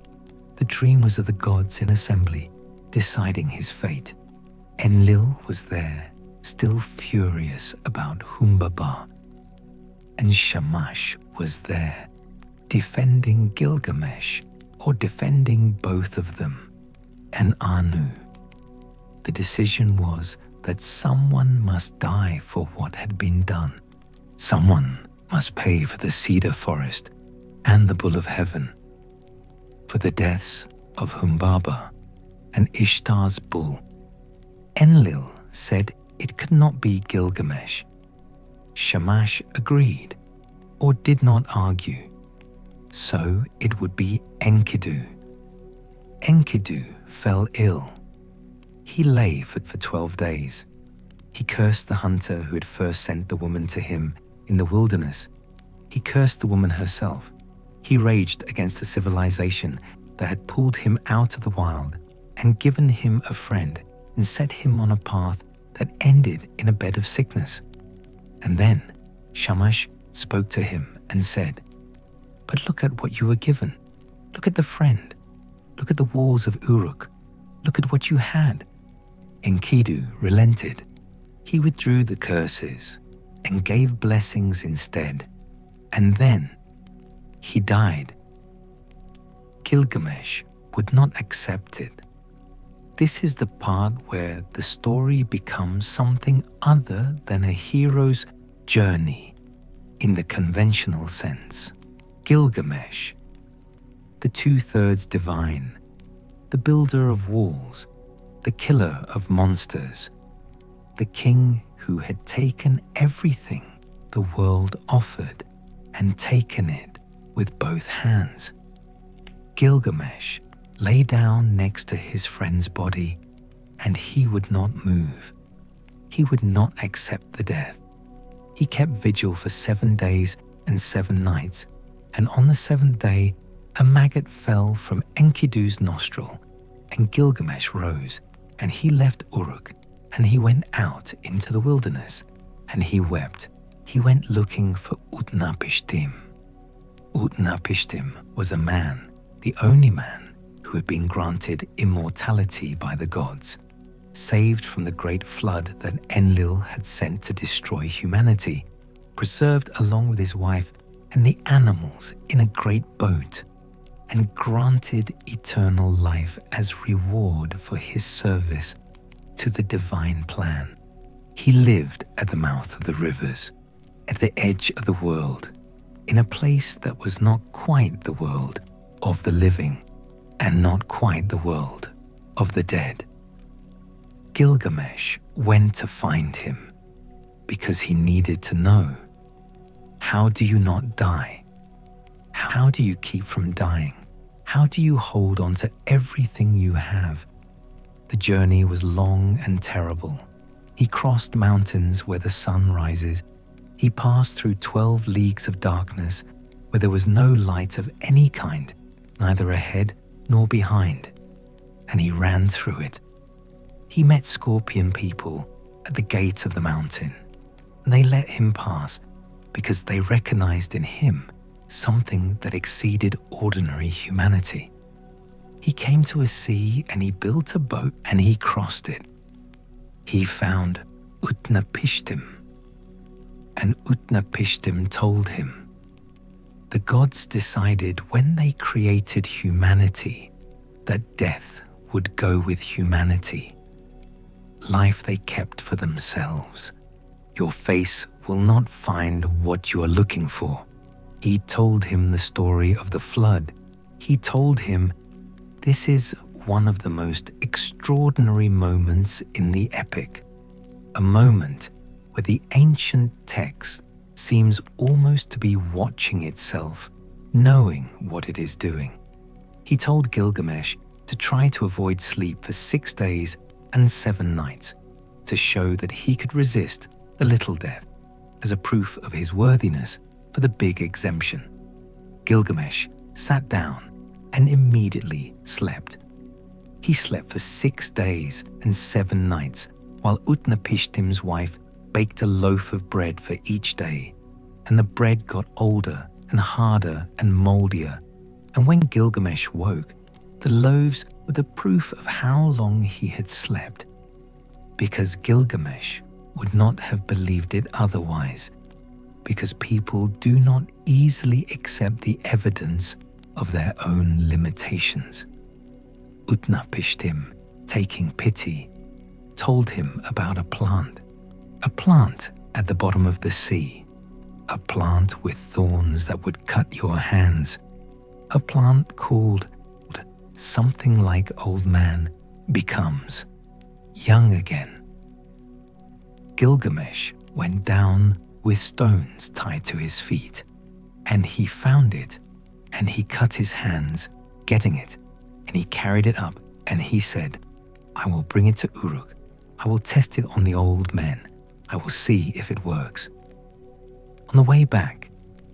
The dream was of the gods in assembly, deciding his fate. Enlil was there, still furious about Humbaba, and Shamash was there, defending Gilgamesh, or defending both of them, and Anu. The decision was that someone must die for what had been done. Someone must pay for the cedar forest and the bull of heaven, for the deaths of Humbaba and Ishtar's bull. Enlil said it could not be Gilgamesh. Shamash agreed, or did not argue. So it would be Enkidu. Enkidu fell ill. He lay for 12 days. He cursed the hunter who had first sent the woman to him in the wilderness. He cursed the woman herself. He raged against the civilization that had pulled him out of the wild and given him a friend and set him on a path that ended in a bed of sickness. And then Shamash spoke to him and said, "But look at what you were given. Look at the friend. Look at the walls of Uruk. Look at what you had." Enkidu relented. He withdrew the curses and gave blessings instead. And then he died. Gilgamesh would not accept it. This is the part where the story becomes something other than a hero's journey in the conventional sense. Gilgamesh, the 2/3 divine, the builder of walls, the killer of monsters, the king who had taken everything the world offered and taken it with both hands. Gilgamesh lay down next to his friend's body, and he would not move. He would not accept the death. He kept vigil for 7 days and 7 nights, and on the 7th day, a maggot fell from Enkidu's nostril, and Gilgamesh rose, and he left Uruk, and he went out into the wilderness, and he wept. He went looking for Utnapishtim. Utnapishtim was a man, the only man who had been granted immortality by the gods, saved from the great flood that Enlil had sent to destroy humanity, preserved along with his wife and the animals in a great boat, and granted eternal life as reward for his service to the divine plan. He lived at the mouth of the rivers, at the edge of the world, in a place that was not quite the world of the living and not quite the world of the dead. Gilgamesh went to find him because he needed to know, how do you not die? How do you keep from dying? How do you hold on to everything you have? The journey was long and terrible. He crossed mountains where the sun rises. He passed through 12 leagues of darkness where there was no light of any kind, neither ahead nor behind, and he ran through it. He met scorpion people at the gate of the mountain, and they let him pass because they recognized in him something that exceeded ordinary humanity. He came to a sea and he built a boat and he crossed it. He found Utnapishtim, and Utnapishtim told him, the gods decided when they created humanity that death would go with humanity. Life they kept for themselves. Your face will not find what you are looking for. He told him the story of the flood. He told him, this is one of the most extraordinary moments in the epic, a moment where the ancient text seems almost to be watching itself, knowing what it is doing. He told Gilgamesh to try to avoid sleep for 6 days and 7 nights, to show that he could resist the little death as a proof of his worthiness for the big exemption. Gilgamesh sat down and immediately slept. He slept for 6 days and 7 nights, while Utnapishtim's wife baked a loaf of bread for each day, and the bread got older and harder and moldier, and when Gilgamesh woke, the loaves were the proof of how long he had slept, because Gilgamesh would not have believed it otherwise, because people do not easily accept the evidence of their own limitations. Utnapishtim, taking pity, told him about a plant at the bottom of the sea, a plant with thorns that would cut your hands, a plant called something like old man becomes young again. Gilgamesh went down with stones tied to his feet, and he found it, and he cut his hands getting it, and he carried it up, and he said, I will bring it to Uruk. I will test it on the old men. I will see if it works. On the way back,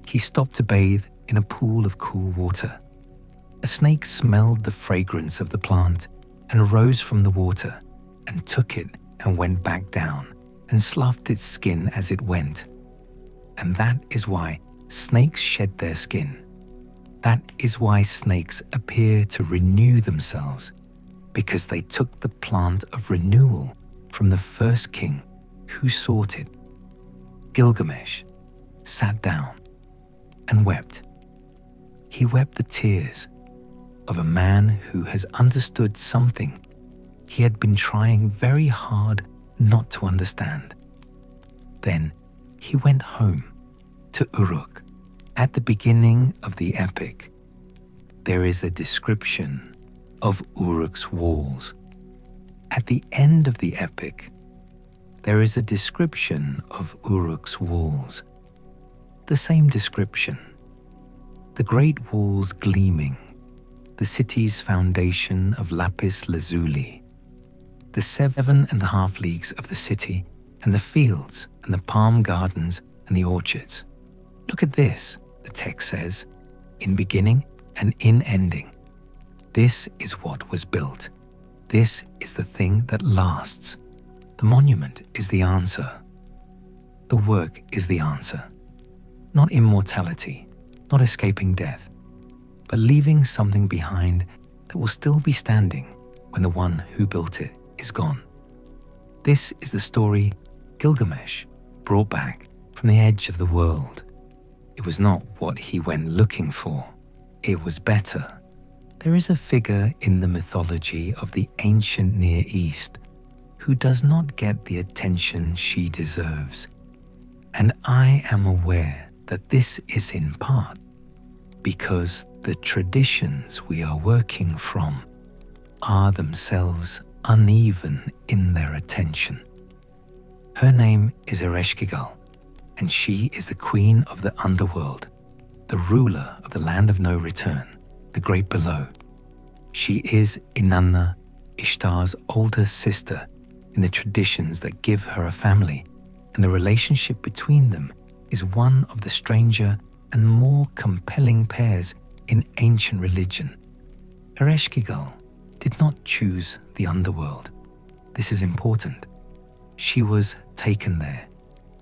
he stopped to bathe in a pool of cool water. A snake smelled the fragrance of the plant and rose from the water and took it and went back down and sloughed its skin as it went. And that is why snakes shed their skin. That is why snakes appear to renew themselves, because they took the plant of renewal from the first king who sought it. Gilgamesh sat down and wept. He wept the tears of a man who has understood something he had been trying very hard not to understand. Then he went home to Uruk. At the beginning of the epic, there is a description of Uruk's walls. At the end of the epic, there is a description of Uruk's walls. The same description. The great walls gleaming, the city's foundation of lapis lazuli, the 7.5 leagues of the city, and the fields and the palm gardens and the orchards. Look at this, the text says, in beginning and in ending. This is what was built. This is the thing that lasts. The monument is the answer. The work is the answer. Not immortality, not escaping death, but leaving something behind that will still be standing when the one who built it is gone. This is the story Gilgamesh brought back from the edge of the world. It was not what he went looking for. It was better. There is a figure in the mythology of the ancient Near East who does not get the attention she deserves. And I am aware that this is in part because the traditions we are working from are themselves uneven in their attention. Her name is Ereshkigal, and she is the queen of the underworld, the ruler of the land of no return, the great below. She is Inanna, Ishtar's older sister, in the traditions that give her a family, and the relationship between them is one of the stranger and more compelling pairs in ancient religion. Ereshkigal did not choose the underworld. This is important. She was taken there,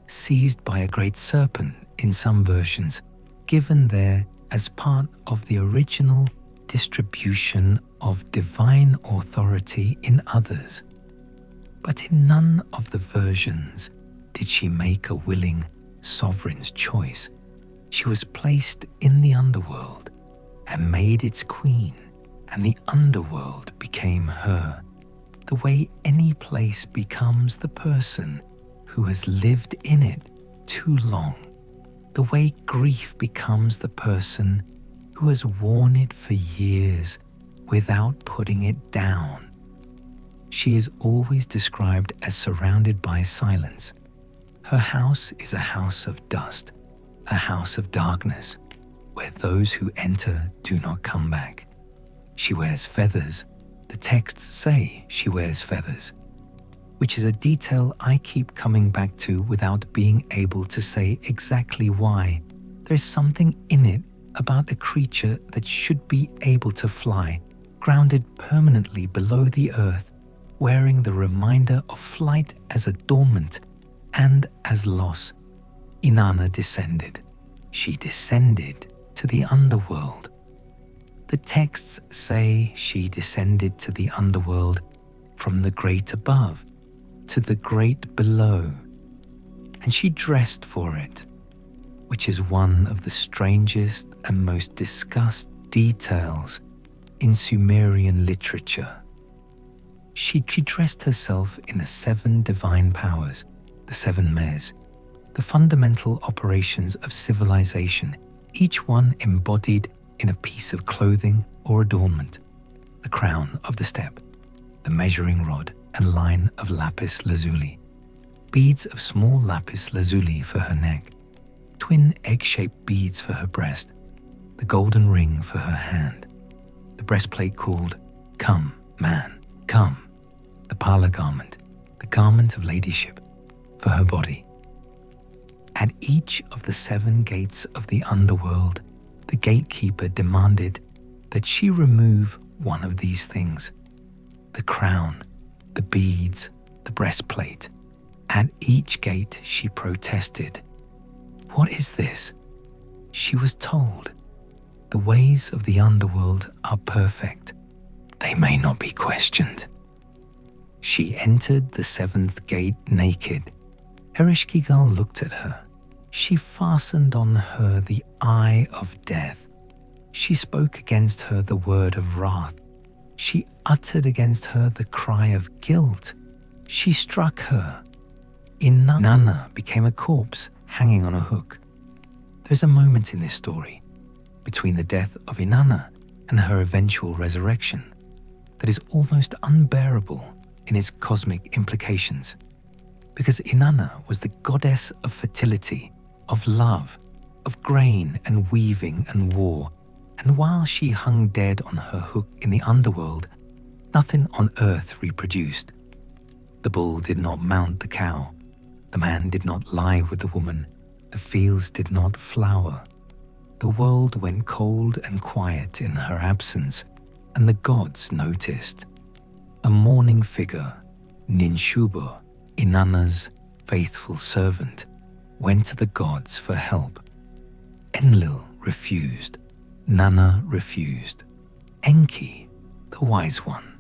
seized by a great serpent in some versions, given there as part of the original distribution of divine authority in others. But in none of the versions did she make a willing sovereign's choice. She was placed in the underworld and made its queen, and the underworld became her, the way any place becomes the person who has lived in it too long, the way grief becomes the person who has worn it for years without putting it down. She is always described as surrounded by silence. Her house is a house of dust, a house of darkness, where those who enter do not come back. She wears feathers. The texts say she wears feathers, which is a detail I keep coming back to without being able to say exactly why. There's something in it about a creature that should be able to fly, grounded permanently below the earth, wearing the reminder of flight as adornment and as loss. Inanna descended. She descended to the underworld. The texts say she descended to the underworld from the great above to the great below, and she dressed for it, which is one of the strangest and most discussed details in Sumerian literature. She dressed herself in the 7 divine powers, the 7 Mes, the fundamental operations of civilization, each one embodied in a piece of clothing or adornment: the crown of the step, the measuring rod and line of lapis lazuli, beads of small lapis lazuli for her neck, twin egg-shaped beads for her breast, the golden ring for her hand, the breastplate called "Come, man, come," the pala garment, the garment of ladyship, for her body. At each of the 7 gates of the underworld, the gatekeeper demanded that she remove one of these things: the crown, the beads, the breastplate. At each gate she protested. What is this? She was told, the ways of the underworld are perfect. They may not be questioned. She entered the 7th gate naked. Ereshkigal looked at her. She fastened on her the eye of death. She spoke against her the word of wrath. She uttered against her the cry of guilt. She struck her. Inanna became a corpse hanging on a hook. There's a moment in this story, between the death of Inanna and her eventual resurrection, that is almost unbearable in its cosmic implications. because Inanna was the goddess of fertility, of love, of grain and weaving and war, and while she hung dead on her hook in the underworld, nothing on earth reproduced. The bull did not mount the cow, the man did not lie with the woman, the fields did not flower. The world went cold and quiet in her absence, and the gods noticed. A mourning figure, Ninshubo, Inanna's faithful servant, went to the gods for help. Enlil refused, Nanna refused. Enki, the wise one,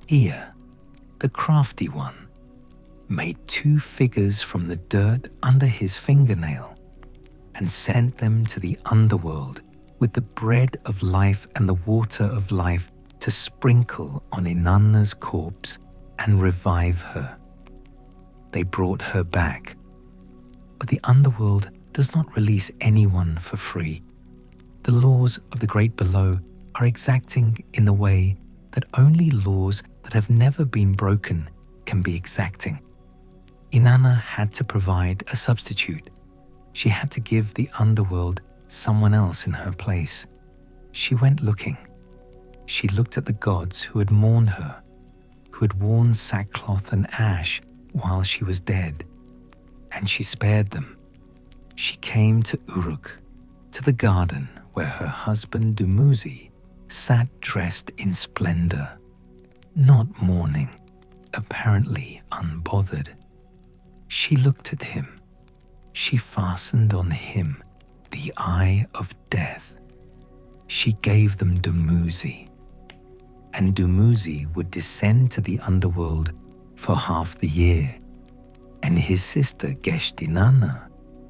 Ea, the crafty one, made 2 figures from the dirt under his fingernail and sent them to the underworld with the bread of life and the water of life to sprinkle on Inanna's corpse and revive her. They brought her back, but the underworld does not release anyone for free. The laws of the great below are exacting in the way that only laws that have never been broken can be exacting. Inanna had to provide a substitute. She had to give the underworld someone else in her place. She went looking. She looked at the gods who had mourned her, who had worn sackcloth and ash while she was dead, and she spared them. She came to Uruk, to the garden where her husband Dumuzi sat dressed in splendor, not mourning, apparently unbothered. She looked at him. She fastened on him the eye of death. She gave them Dumuzi, and Dumuzi would descend to the underworld for half the year, and his sister Geshtinana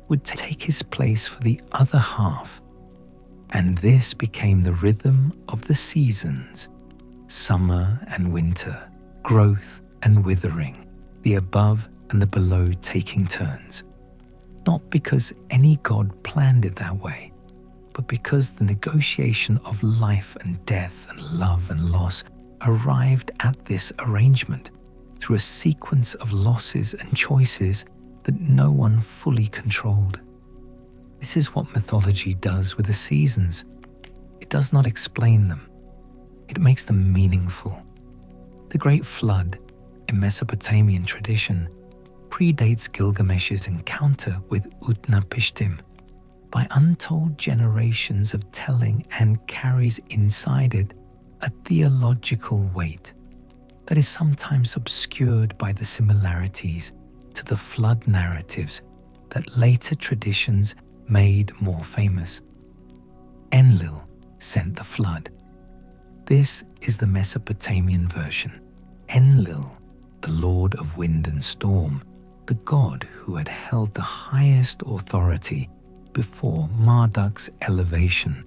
would take his place for the other half. And this became the rhythm of the seasons, summer and winter, growth and withering, the above and the below taking turns. Not because any god planned it that way, but because the negotiation of life and death and love and loss arrived at this arrangement through a sequence of losses and choices that no one fully controlled. This is what mythology does with the seasons. It does not explain them. It makes them meaningful. The Great Flood in Mesopotamian tradition predates Gilgamesh's encounter with Utnapishtim by untold generations of telling and carries inside it a theological weight that is sometimes obscured by the similarities to the flood narratives that later traditions made more famous. Enlil sent the flood. This is the Mesopotamian version. Enlil, the lord of wind and storm, the god who had held the highest authority before Marduk's elevation.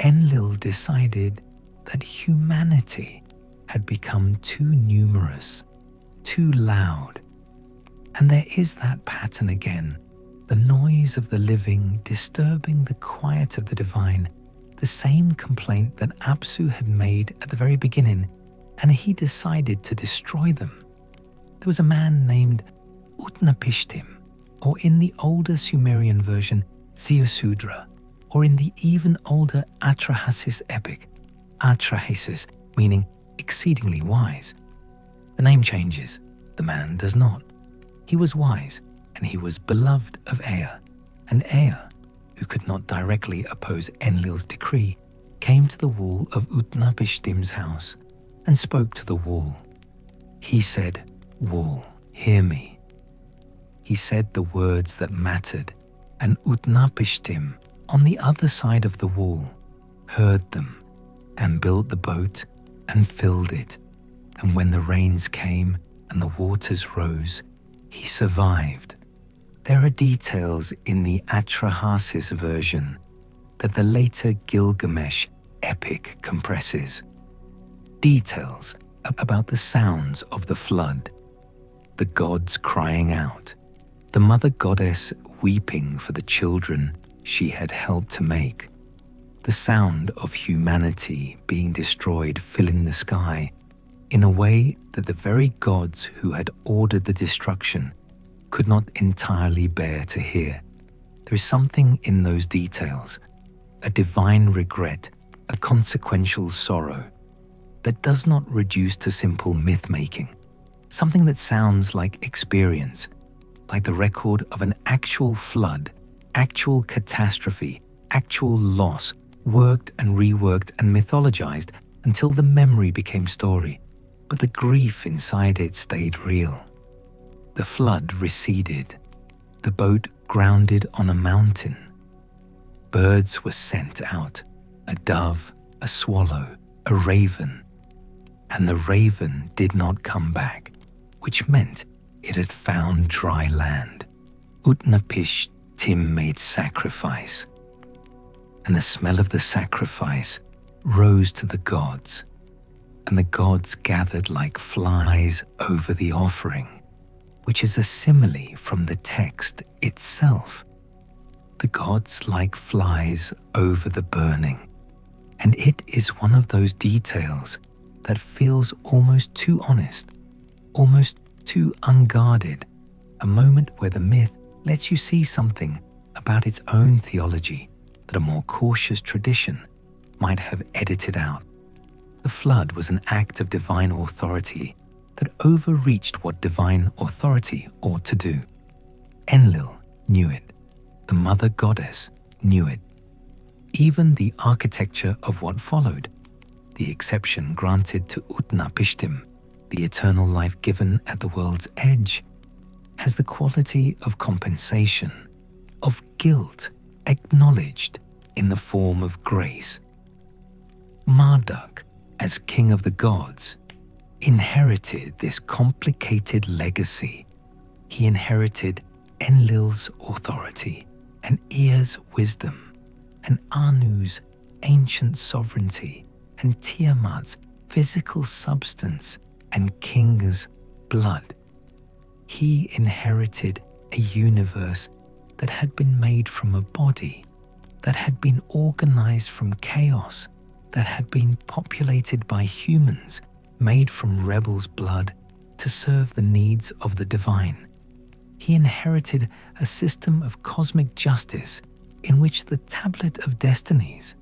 Enlil decided that humanity had become too numerous, too loud. And there is that pattern again, the noise of the living disturbing the quiet of the divine, the same complaint that Apsu had made at the very beginning, and he decided to destroy them. There was a man named Utnapishtim, or in the older Sumerian version, Ziusudra, or in the even older Atrahasis epic, Atrahasis, meaning exceedingly wise. The name changes, the man does not. He was wise, and he was beloved of Ea, and Ea, who could not directly oppose Enlil's decree, came to the wall of Utnapishtim's house and spoke to the wall. He said, "Wall, hear me." He said the words that mattered, and Utnapishtim, on the other side of the wall, heard them and built the boat and filled it. And when the rains came and the waters rose, he survived. There are details in the Atrahasis version that the later Gilgamesh epic compresses. Details about the sounds of the flood, the gods crying out, the mother goddess weeping for the children she had helped to make, the sound of humanity being destroyed filling the sky in a way that the very gods who had ordered the destruction could not entirely bear to hear. There is something in those details, a divine regret, a consequential sorrow, that does not reduce to simple myth-making, something that sounds like experience, like the record of an actual flood, actual catastrophe, actual loss, worked and reworked and mythologized until the memory became story, but the grief inside it stayed real. The flood receded, the boat grounded on a mountain. Birds were sent out, a dove, a swallow, a raven, and the raven did not come back, which meant it had found dry land. Utnapishtim made sacrifice, and the smell of the sacrifice rose to the gods, and the gods gathered like flies over the offering, which is a simile from the text itself. The gods like flies over the burning, and it is one of those details that feels almost too honest, almost too unguarded, a moment where the myth lets you see something about its own theology that a more cautious tradition might have edited out. The flood was an act of divine authority that overreached what divine authority ought to do. Enlil knew it. The mother goddess knew it. Even the architecture of what followed, the exception granted to Utnapishtim, the eternal life given at the world's edge, has the quality of compensation, of guilt acknowledged in the form of grace. Marduk, as king of the gods, inherited this complicated legacy. He inherited Enlil's authority, and Ea's wisdom, and Anu's ancient sovereignty, and Tiamat's physical substance, and Kingu's blood. He inherited a universe that had been made from a body, that had been organized from chaos, that had been populated by humans made from rebels' blood to serve the needs of the divine. He inherited a system of cosmic justice in which the tablet of Destinies,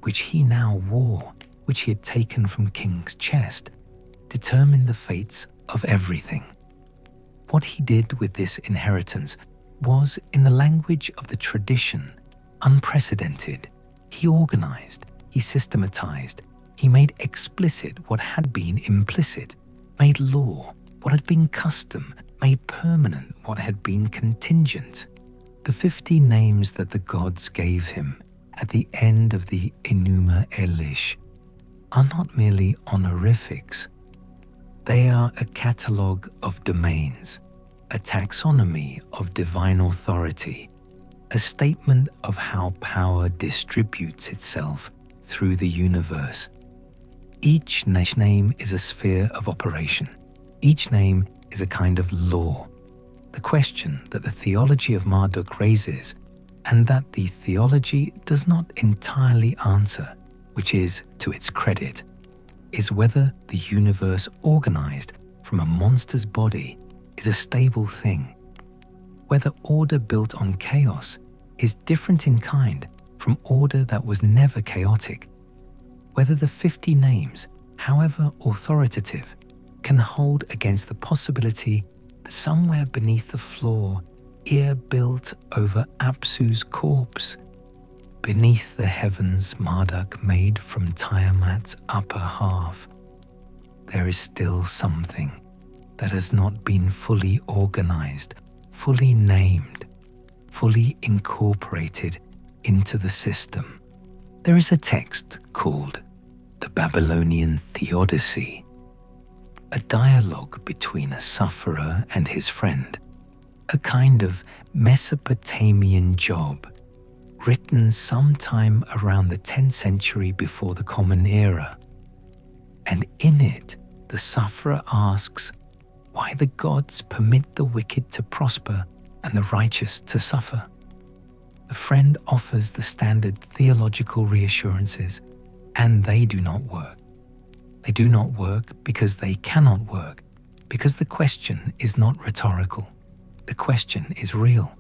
which he now wore, which he had taken from King's chest, determined the fates of everything. What he did with this inheritance was, in the language of the tradition, unprecedented. He organized, he systematized, he made explicit what had been implicit, made law what had been custom, made permanent what had been contingent. The 50 names that the gods gave him at the end of the Enuma Elish are not merely honorifics. They are a catalogue of domains, a taxonomy of divine authority, a statement of how power distributes itself through the universe. Each name is a sphere of operation. Each name is a kind of law. The question that the theology of Marduk raises, and that the theology does not entirely answer, which is to its credit, is whether the universe organized from a monster's body is a stable thing, whether order built on chaos is different in kind from order that was never chaotic, whether the 50 names, however authoritative, can hold against the possibility that somewhere beneath the floor, Ea built over Apsu's corpse. Beneath the heavens Marduk made from Tiamat's upper half, there is still something that has not been fully organized, fully named, fully incorporated into the system. There is a text called the Babylonian Theodicy, a dialogue between a sufferer and his friend, a kind of Mesopotamian job, written sometime around the 10th century before the Common Era. And in it, the sufferer asks why the gods permit the wicked to prosper and the righteous to suffer. The friend offers the standard theological reassurances, and they do not work. They do not work because they cannot work, because the question is not rhetorical. the question is real,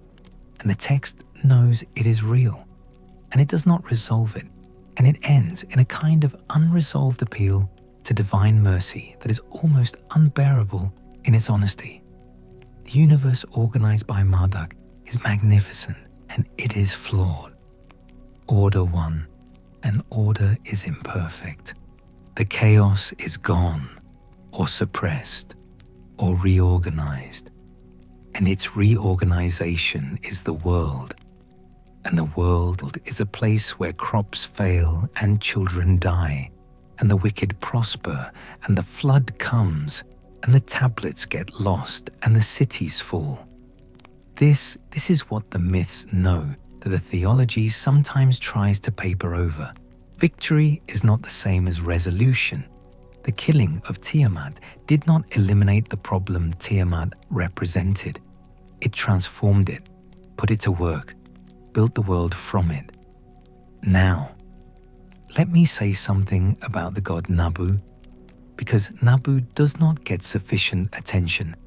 and the text knows it is real, and it does not resolve it, and it ends in a kind of unresolved appeal to divine mercy that is almost unbearable in its honesty. The universe organized by Marduk is magnificent, and it is flawed. Order won, and order is imperfect. The chaos is gone, or suppressed, or reorganized, and its reorganization is the world. And the world is a place where crops fail and children die, and the wicked prosper, and the flood comes, and the tablets get lost, and the cities fall. This is what the myths know that the theology sometimes tries to paper over. Victory is not the same as resolution. The killing of Tiamat did not eliminate the problem Tiamat represented. It transformed it, put it to work, built the world from it. Now, let me say something about the god Nabu, because Nabu does not get sufficient attention,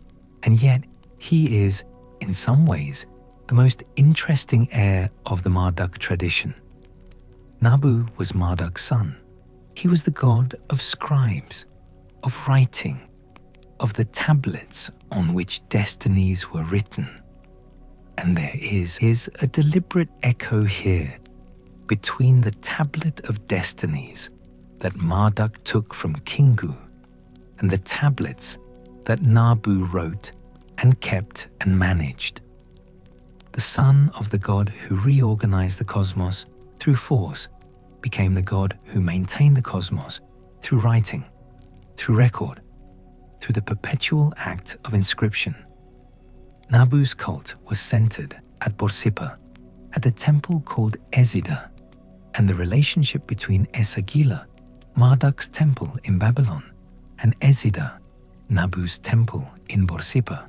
and yet he is, in some ways, the most interesting heir of the Marduk tradition. Nabu was Marduk's son. He was the god of scribes, of writing, of the tablets on which destinies were written. And there is a deliberate echo here between the tablet of destinies that Marduk took from Kingu and the tablets that Nabu wrote and kept and managed. The son of the god who reorganized the cosmos through force became the god who maintained the cosmos through writing, through record, through the perpetual act of inscription. Nabu's cult was centered at Borsippa, at the temple called Ezida, and the relationship between Esagila, Marduk's temple in Babylon, and Ezida, Nabu's temple in Borsippa,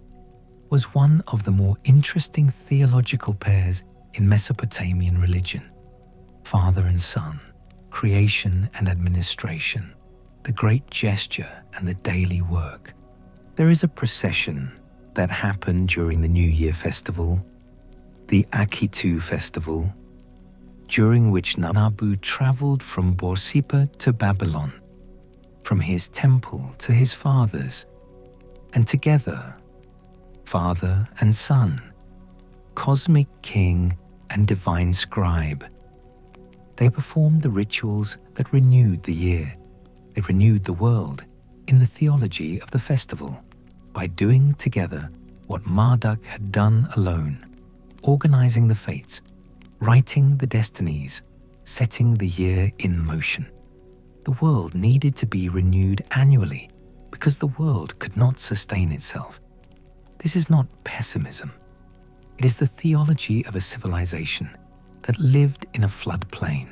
was one of the more interesting theological pairs in Mesopotamian religion. Father and son, creation and administration, the great gesture and the daily work. There is a procession that happened during the New Year festival, the Akitu festival, during which Nabu traveled from Borsippa to Babylon, from his temple to his father's, and together, father and son, cosmic king and divine scribe, they performed the rituals that renewed the year. They renewed the world in the theology of the festival by doing together what Marduk had done alone, organizing the fates, writing the destinies, setting the year in motion. The world needed to be renewed annually because the world could not sustain itself. This is not pessimism. It is the theology of a civilization that lived in a floodplain,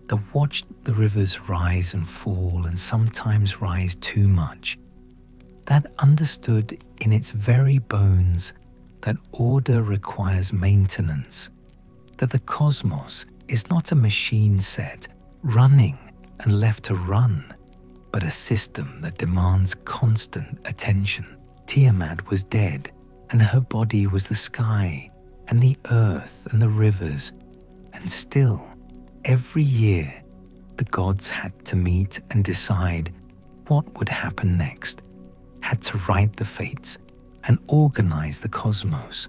that watched the rivers rise and fall and sometimes rise too much, that understood in its very bones that order requires maintenance, that the cosmos is not a machine set running and left to run, but a system that demands constant attention. Tiamat was dead, and her body was the sky and the earth and the rivers, and still, every year, the gods had to meet and decide what would happen next, had to write the fates and organize the cosmos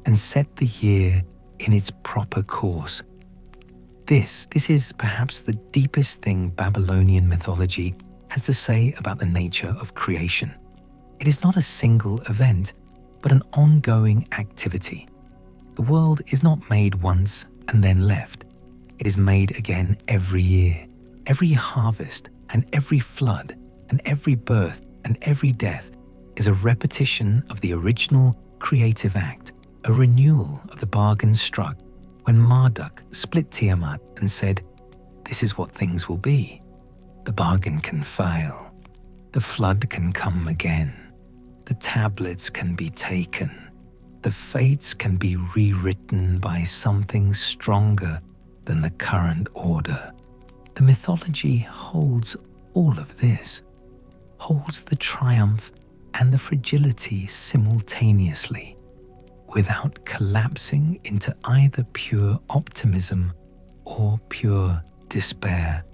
and set the year in its proper course. This is perhaps the deepest thing Babylonian mythology has to say about the nature of creation. It is not a single event, but an ongoing activity. The world is not made once and then left. It is made again every year. Every harvest and every flood and every birth and every death is a repetition of the original creative act, a renewal of the bargain struck when Marduk split Tiamat and said, "This is what things will be. The bargain can fail. The flood can come again. The tablets can be taken. The fates can be rewritten by something stronger than the current order." The mythology holds all of this, holds the triumph and the fragility simultaneously. without collapsing into either pure optimism or pure despair.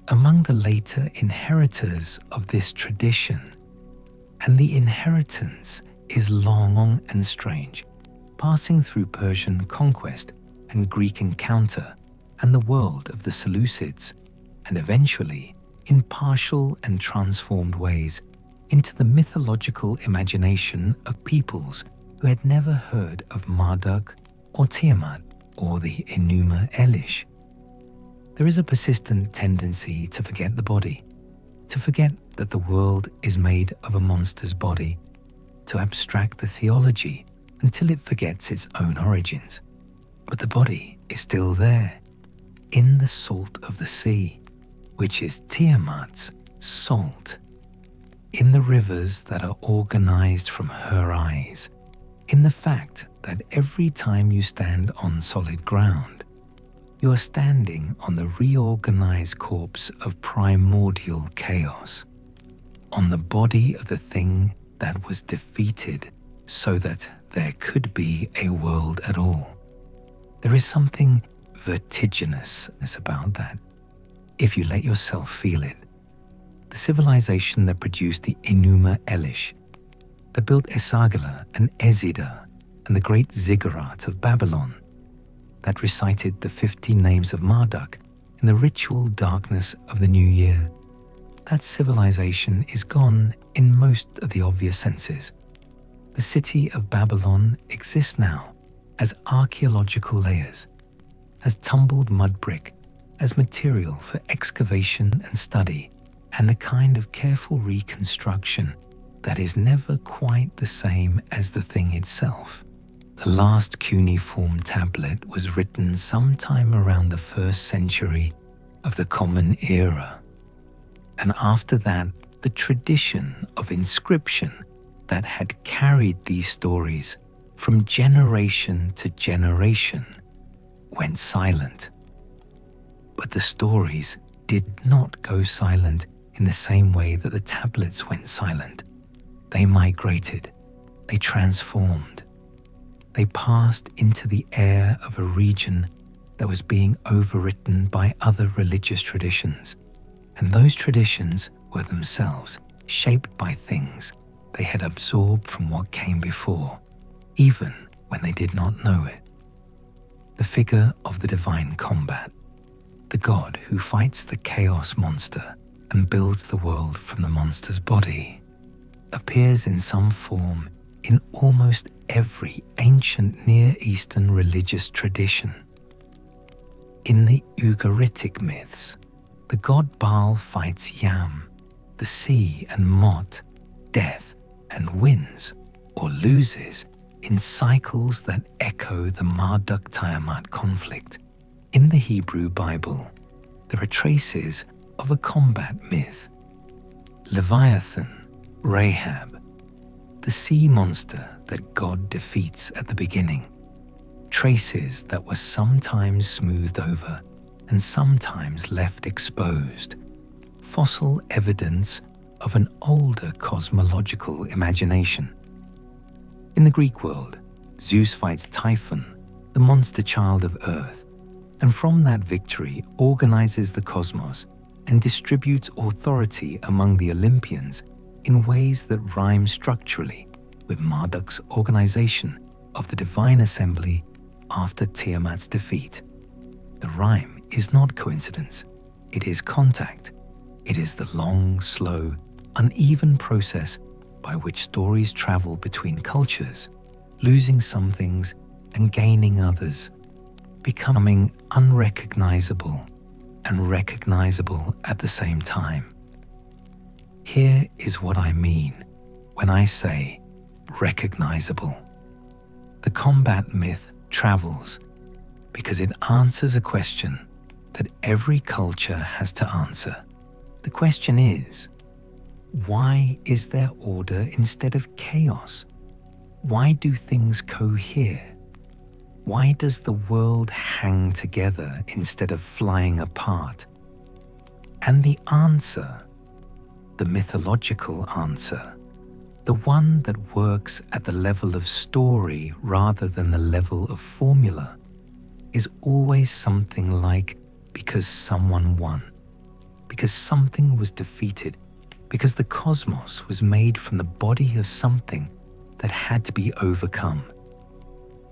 Among the later inheritors of this tradition, and the inheritance is long and strange, passing through Persian conquest and Greek encounter and the world of the Seleucids, and eventually, in partial and transformed ways, into the mythological imagination of peoples who had never heard of Marduk or Tiamat or the Enuma Elish. There is a persistent tendency to forget the body, to forget that the world is made of a monster's body, to abstract the theology until it forgets its own origins. But the body is still there, in the salt of the sea, which is Tiamat's salt, in the rivers that are organized from her eyes, in the fact that every time you stand on solid ground, you are standing on the reorganized corpse of primordial chaos, on the body of the thing that was defeated so that there could be a world at all. There is something vertiginous about that, if you let yourself feel it. The civilization that produced the Enuma Elish, that built Esagila and Ezida and the great ziggurat of Babylon, that recited the 50 names of Marduk in the ritual darkness of the new year. That civilization is gone in most of the obvious senses. The city of Babylon exists now as archaeological layers, as tumbled mud brick, as material for excavation and study, and the kind of careful reconstruction that is never quite the same as the thing itself. The last cuneiform tablet was written sometime around the 1st century of the Common Era. And after that, the tradition of inscription that had carried these stories from generation to generation went silent. But the stories did not go silent in the same way that the tablets went silent. They migrated, they transformed. They passed into the air of a region that was being overwritten by other religious traditions, and those traditions were themselves shaped by things they had absorbed from what came before, even when they did not know it. The figure of the divine combat, the god who fights the chaos monster and builds the world from the monster's body, appears in some form in almost every ancient Near Eastern religious tradition. In the Ugaritic myths, the god Baal fights Yam, the sea and Mot, death and wins or loses in cycles that echo the Marduk-Tiamat conflict. In the Hebrew Bible, there are traces of a combat myth. Leviathan, Rahab, the sea monster that God defeats at the beginning, traces that were sometimes smoothed over and sometimes left exposed, fossil evidence of an older cosmological imagination. In the Greek world, Zeus fights Typhon, the monster child of Earth, and from that victory organizes the cosmos and distributes authority among the Olympians in ways that rhyme structurally with Marduk's organization of the divine assembly after Tiamat's defeat. The rhyme is not coincidence, it is contact. It is the long, slow, uneven process by which stories travel between cultures, losing some things and gaining others, becoming unrecognizable and recognizable at the same time. Here is what I mean when I say recognizable. The combat myth travels because it answers a question that every culture has to answer. The question is, why is there order instead of chaos? Why do things cohere? Why does the world hang together instead of flying apart? And the answer, the mythological answer, the the one that works at the level of story rather than the level of formula, is always something like because someone won, because something was defeated, because the cosmos was made from the body of something that had to be overcome.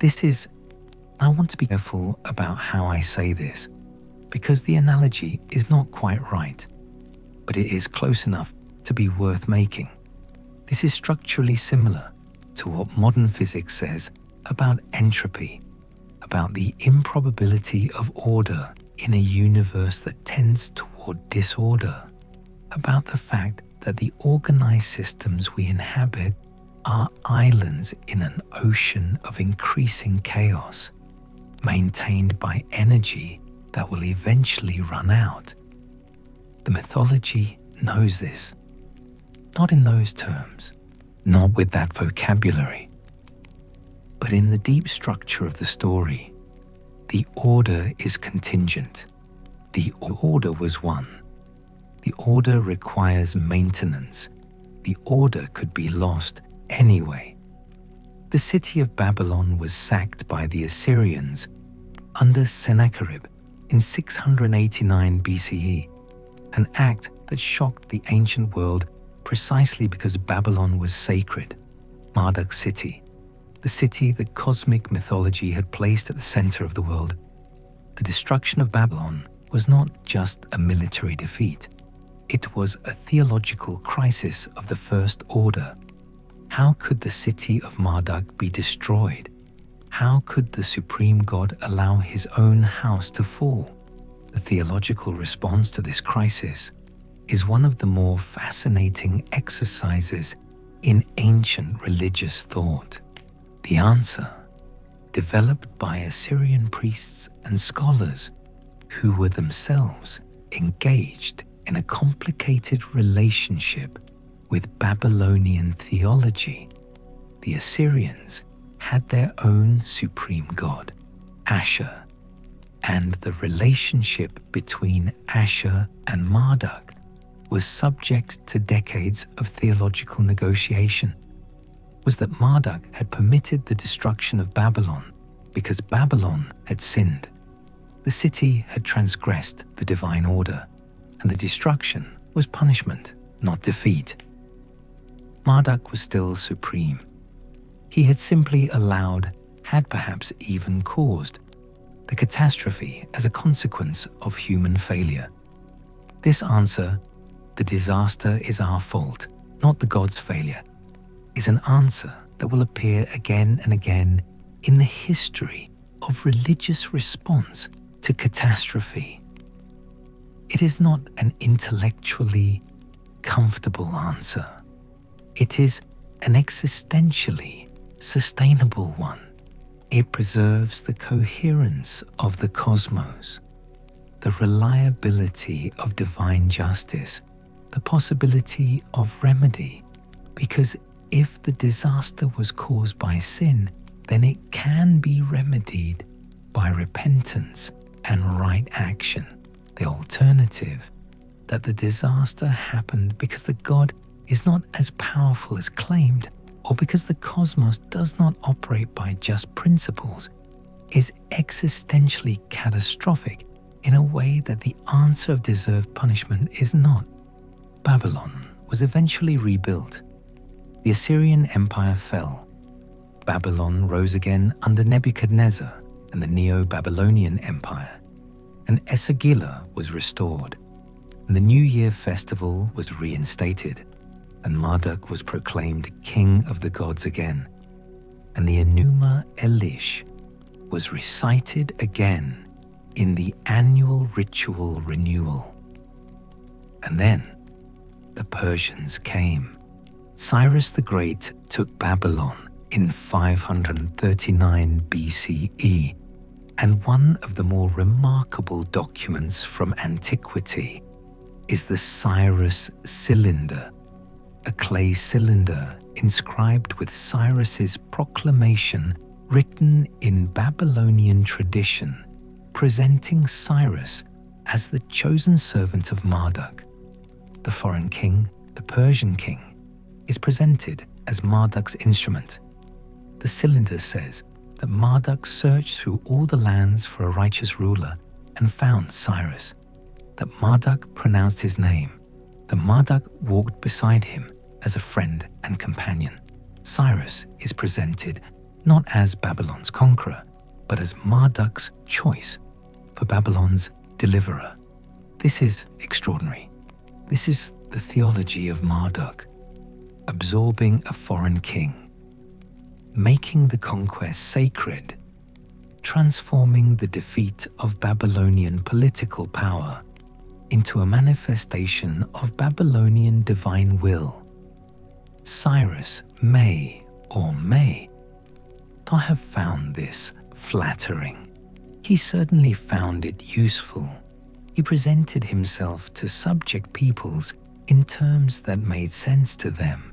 I want to be careful about how I say this, because the analogy is not quite right, but it is close enough to be worth making. This is structurally similar to what modern physics says about entropy, about the improbability of order in a universe that tends toward disorder, about the fact that the organized systems we inhabit are islands in an ocean of increasing chaos, maintained by energy that will eventually run out. The mythology knows this. Not in those terms, not with that vocabulary, but in the deep structure of the story. The order is contingent. The order was one. The order requires maintenance. The order could be lost anyway. The city of Babylon was sacked by the Assyrians under Sennacherib in 689 BCE, an act that shocked the ancient world precisely because Babylon was sacred. Marduk's city, the city that cosmic mythology had placed at the center of the world. The destruction of Babylon was not just a military defeat. It was a theological crisis of the first order. How could the city of Marduk be destroyed? How could the supreme god allow his own house to fall? The theological response to this crisis is one of the more fascinating exercises in ancient religious thought. The answer, developed by Assyrian priests and scholars who were themselves engaged in a complicated relationship with Babylonian theology. The Assyrians had their own supreme god, Ashur, and the relationship between Ashur and Marduk was subject to decades of theological negotiation. Was that Marduk had permitted the destruction of Babylon because Babylon had sinned. The city had transgressed the divine order, and the destruction was punishment, not defeat. Marduk was still supreme. He had simply allowed, had perhaps even caused, the catastrophe as a consequence of human failure. This answer, the disaster is our fault, not the god's failure, is an answer that will appear again and again in the history of religious response to catastrophe. It is not an intellectually comfortable answer. It is an existentially sustainable one. It preserves the coherence of the cosmos, the reliability of divine justice, the possibility of remedy, because if the disaster was caused by sin, then it can be remedied by repentance and right action. The alternative, that the disaster happened because the god is not as powerful as claimed, or because the cosmos does not operate by just principles, is existentially catastrophic in a way that the answer of deserved punishment is not. Babylon was eventually rebuilt. The Assyrian Empire fell. Babylon rose again under Nebuchadnezzar and the Neo-Babylonian Empire, and Esagila was restored, and the New Year festival was reinstated, and Marduk was proclaimed king of the gods again, and the Enuma Elish was recited again in the annual ritual renewal. And then the Persians came. Cyrus the Great took Babylon in 539 BCE, and one of the more remarkable documents from antiquity is the Cyrus cylinder, a clay cylinder inscribed with Cyrus's proclamation written in Babylonian tradition, presenting Cyrus as the chosen servant of Marduk. The foreign king, the Persian king, is presented as Marduk's instrument. The cylinder says that Marduk searched through all the lands for a righteous ruler and found Cyrus, that Marduk pronounced his name, that Marduk walked beside him as a friend and companion. Cyrus is presented not as Babylon's conqueror, but as Marduk's choice for Babylon's deliverer. This is extraordinary. This is the theology of Marduk, absorbing a foreign king, making the conquest sacred, transforming the defeat of Babylonian political power into a manifestation of Babylonian divine will. Cyrus may or may not have found this flattering. He certainly found it useful. He presented himself to subject peoples in terms that made sense to them,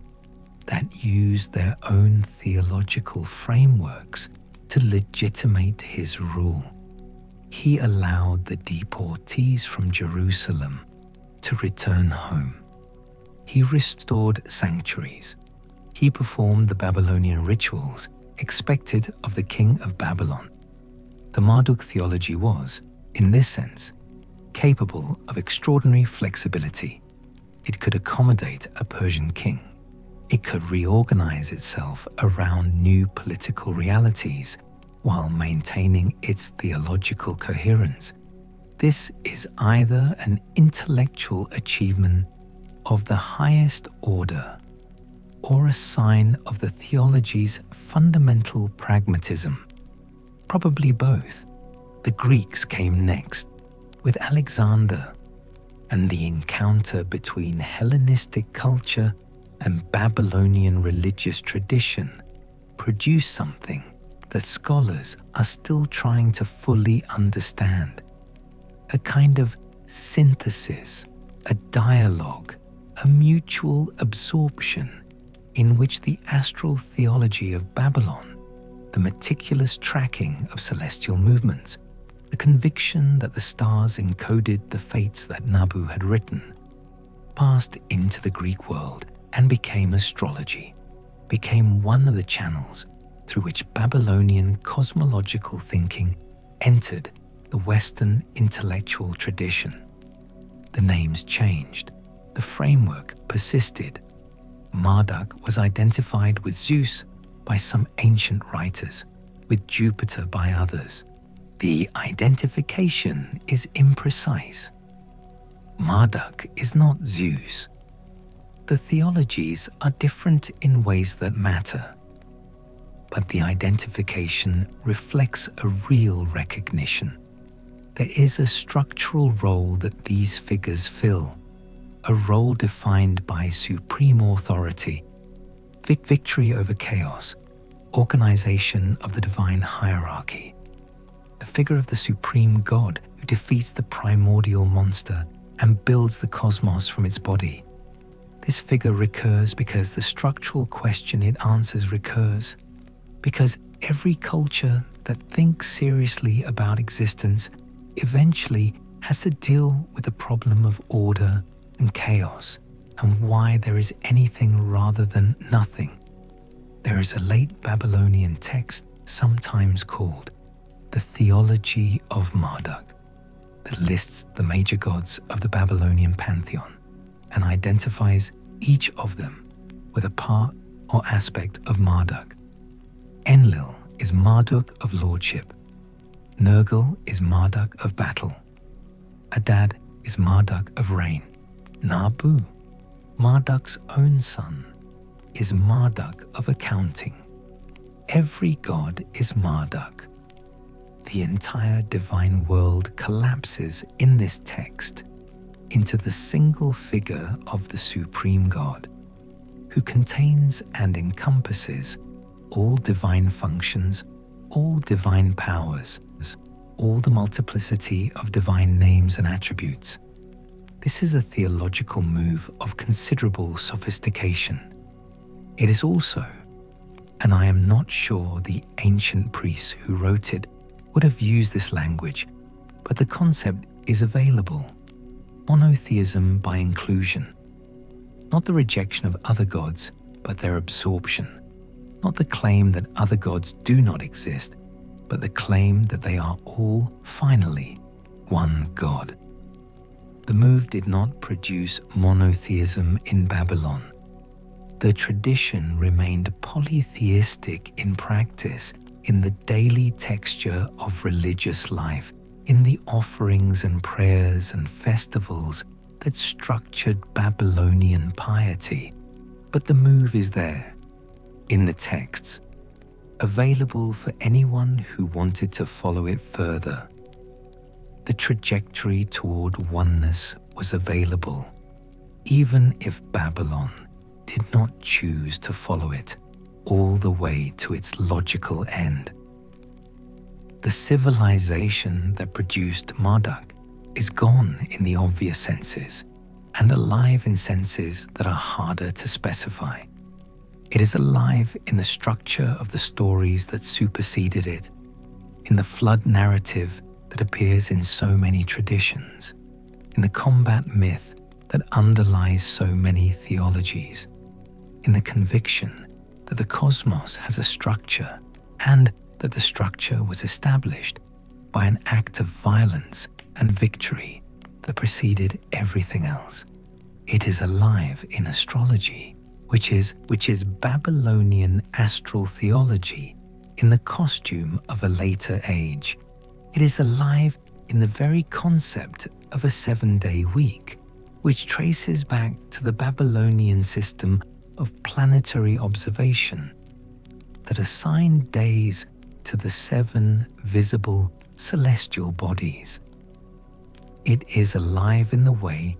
that used their own theological frameworks to legitimate his rule. He allowed the deportees from Jerusalem to return home. He restored sanctuaries. He performed the Babylonian rituals expected of the king of Babylon. The Marduk theology was, in this sense, capable of extraordinary flexibility. It could accommodate a Persian king. It could reorganize itself around new political realities while maintaining its theological coherence. This is either an intellectual achievement of the highest order or a sign of the theology's fundamental pragmatism. Probably both. The Greeks came next, with Alexander, and the encounter between Hellenistic culture and Babylonian religious tradition produced something that scholars are still trying to fully understand. A kind of synthesis, a dialogue, a mutual absorption in which the astral theology of Babylon, the meticulous tracking of celestial movements, the conviction that the stars encoded the fates that Nabu had written, passed into the Greek world and became astrology, became one of the channels through which Babylonian cosmological thinking entered the Western intellectual tradition. The names changed, the framework persisted. Marduk was identified with Zeus by some ancient writers, with Jupiter by others. The identification is imprecise. Marduk is not Zeus. The theologies are different in ways that matter, but the identification reflects a real recognition. There is a structural role that these figures fill, a role defined by supreme authority, victory over chaos, organization of the divine hierarchy. The figure of the supreme God who defeats the primordial monster and builds the cosmos from its body. This figure recurs because the structural question it answers recurs, because every culture that thinks seriously about existence eventually has to deal with the problem of order and chaos, and why there is anything rather than nothing. There is a late Babylonian text sometimes called the Theology of Marduk that lists the major gods of the Babylonian pantheon and identifies each of them with a part or aspect of Marduk. Enlil is Marduk of lordship. Nergal is Marduk of battle. Adad is Marduk of reign. Nabu, Marduk's own son, is Marduk of accounting. Every god is Marduk. The entire divine world collapses in this text into the single figure of the supreme God, who contains and encompasses all divine functions, all divine powers, all the multiplicity of divine names and attributes. This is a theological move of considerable sophistication. It is also, and I am not sure the ancient priests who wrote it would have used this language, but the concept is available. Monotheism by inclusion, not the rejection of other gods, but their absorption. Not the claim that other gods do not exist, but the claim that they are all finally one god. The move did not produce monotheism in Babylon. The tradition remained polytheistic in practice, in the daily texture of religious life, in the offerings and prayers and festivals that structured Babylonian piety. But the move is there, in the texts, available for anyone who wanted to follow it further. The trajectory toward oneness was available, even if Babylon did not choose to follow it all the way to its logical end. The civilization that produced Marduk is gone in the obvious senses and alive in senses that are harder to specify. It is alive in the structure of the stories that superseded it, in the flood narrative that appears in so many traditions, in the combat myth that underlies so many theologies, in the conviction that the cosmos has a structure and that the structure was established by an act of violence and victory that preceded everything else. It is alive in astrology, which is Babylonian astral theology in the costume of a later age. It is alive in the very concept of a 7-day week, which traces back to the Babylonian system of planetary observation that assigned days to the 7 visible celestial bodies. It is alive in the way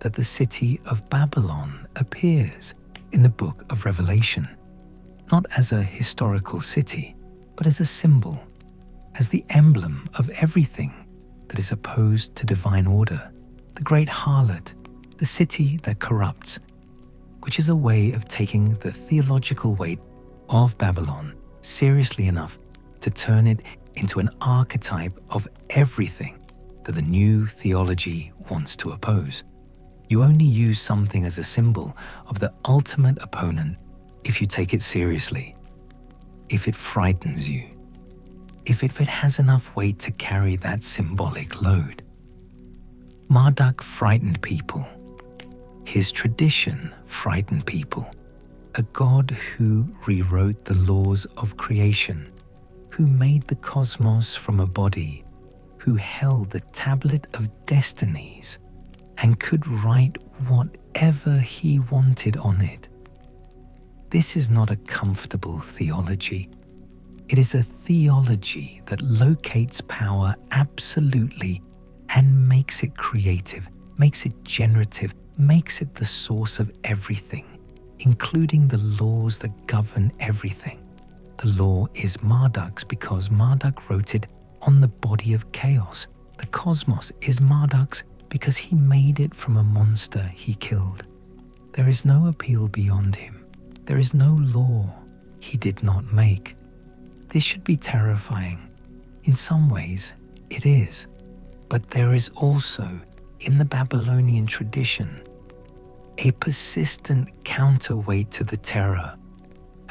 that the city of Babylon appears in the book of Revelation, not as a historical city, but as a symbol, as the emblem of everything that is opposed to divine order, the great harlot, the city that corrupts, which is a way of taking the theological weight of Babylon seriously enough to turn it into an archetype of everything that the new theology wants to oppose. You only use something as a symbol of the ultimate opponent if you take it seriously, if it frightens you, if it has enough weight to carry that symbolic load. Marduk frightened people. His tradition frightened people. A god who rewrote the laws of creation, who made the cosmos from a body, who held the tablet of Destinies and could write whatever he wanted on it. This is not a comfortable theology. It is a theology that locates power absolutely and makes it creative, makes it generative, makes it the source of everything, including the laws that govern everything. The law is Marduk's because Marduk wrote it on the body of chaos. The cosmos is Marduk's because he made it from a monster he killed. There is no appeal beyond him. There is no law he did not make. This should be terrifying. In some ways, it is. But there is also, in the Babylonian tradition, a persistent counterweight to the terror,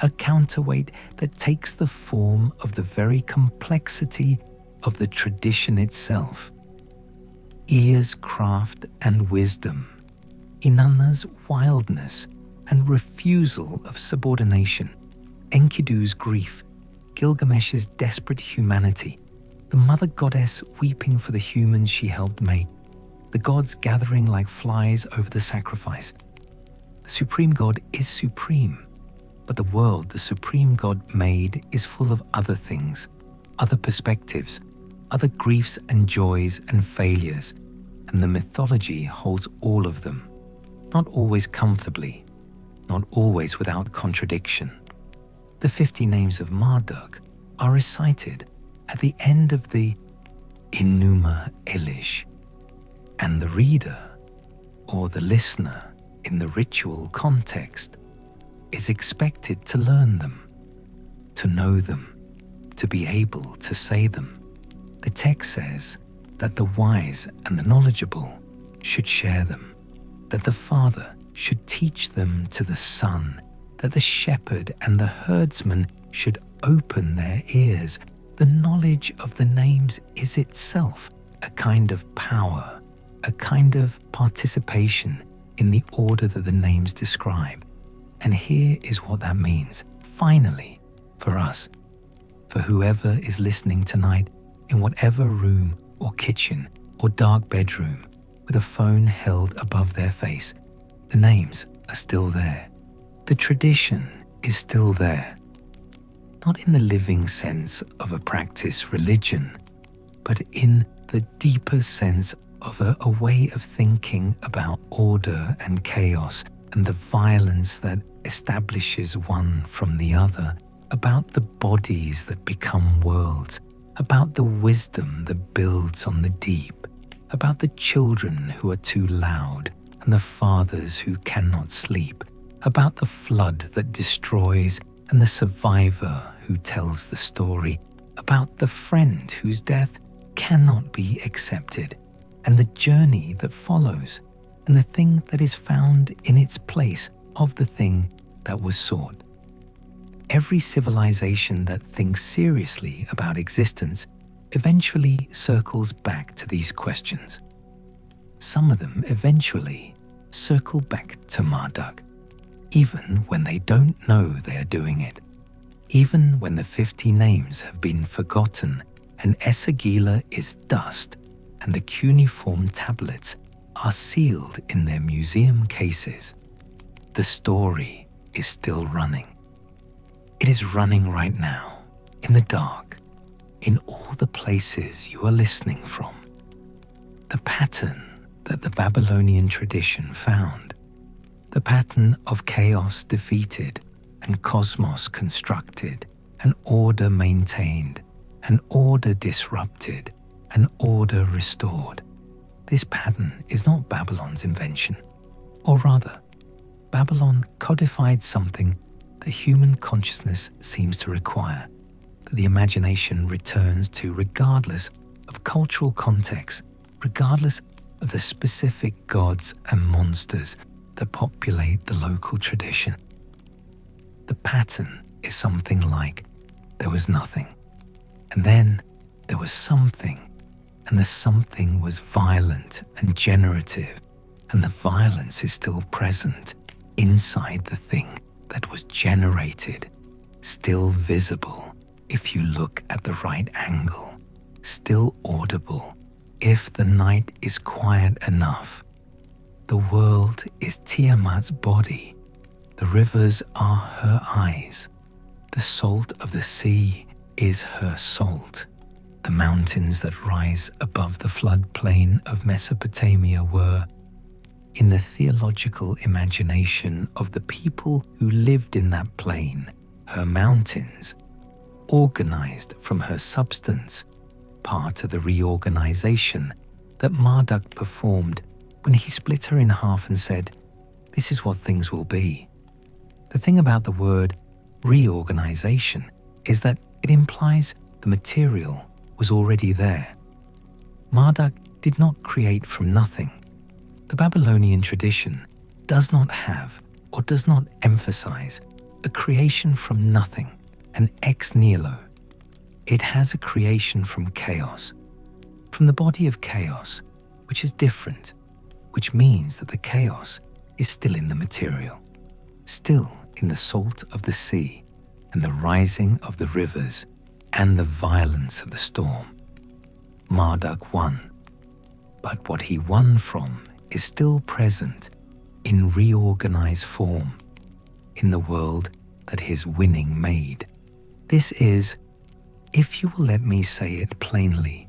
a counterweight that takes the form of the very complexity of the tradition itself. Ea's craft and wisdom, Inanna's wildness and refusal of subordination, Enkidu's grief, Gilgamesh's desperate humanity, the mother goddess weeping for the humans she helped make, the gods gathering like flies over the sacrifice. The supreme god is supreme, but the world the supreme god made is full of other things, other perspectives, other griefs and joys and failures, and the mythology holds all of them, not always comfortably, not always without contradiction. The 50 names of Marduk are recited at the end of the Enuma Elish, and the reader, or the listener in the ritual context, is expected to learn them, to know them, to be able to say them. The text says that the wise and the knowledgeable should share them, that the father should teach them to the son, that the shepherd and the herdsman should open their ears. The knowledge of the names is itself a kind of power, a kind of participation in the order that the names describe. And here is what that means, finally, for us, for whoever is listening tonight in whatever room or kitchen or dark bedroom with a phone held above their face. The names are still there. The tradition is still there. Not in the living sense of a practice religion, but in the deeper sense of a way of thinking about order and chaos and the violence that establishes one from the other, about the bodies that become worlds, about the wisdom that builds on the deep, about the children who are too loud and the fathers who cannot sleep, about the flood that destroys and the survivor who tells the story, about the friend whose death cannot be accepted, and the journey that follows, and the thing that is found in its place of the thing that was sought. Every civilization that thinks seriously about existence eventually circles back to these questions. Some of them eventually circle back to Marduk, even when they don't know they are doing it, even when the 50 names have been forgotten and Esagila is dust and the cuneiform tablets are sealed in their museum cases. The story is still running. It is running right now, in the dark, in all the places you are listening from. The pattern that the Babylonian tradition found, the pattern of chaos defeated and cosmos constructed, and order maintained, and order disrupted, and order restored. This pattern is not Babylon's invention, or rather, Babylon codified something that human consciousness seems to require, that the imagination returns to regardless of cultural context, regardless of the specific gods and monsters that populate the local tradition. The pattern is something like, there was nothing, and then there was something, and the something was violent and generative, and the violence is still present inside the thing that was generated, still visible if you look at the right angle, still audible if the night is quiet enough. The world is Tiamat's body, the rivers are her eyes, the salt of the sea is her salt. The mountains that rise above the floodplain of Mesopotamia were, in the theological imagination of the people who lived in that plain, her mountains, organized from her substance, part of the reorganization that Marduk performed when he split her in half and said, "This is what things will be." The thing about the word reorganization is that it implies the material was already there. Marduk did not create from nothing. The Babylonian tradition does not have or does not emphasize a creation from nothing, an ex nihilo. It has a creation from chaos, from the body of chaos, which is different, which means that the chaos is still in the material, still in the salt of the sea and the rising of the rivers and the violence of the storm. Marduk won, but what he won from is still present in reorganized form in the world that his winning made. This is, if you will let me say it plainly,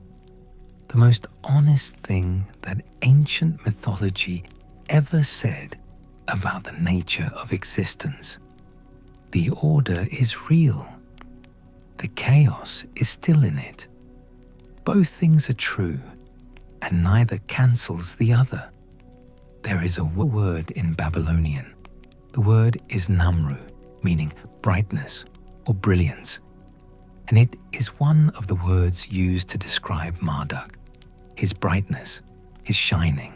the most honest thing that ancient mythology ever said about the nature of existence. The order is real. The chaos is still in it. Both things are true, and neither cancels the other. There is a word in Babylonian. The word is Namru, meaning brightness or brilliance, and it is one of the words used to describe Marduk, his brightness, his shining,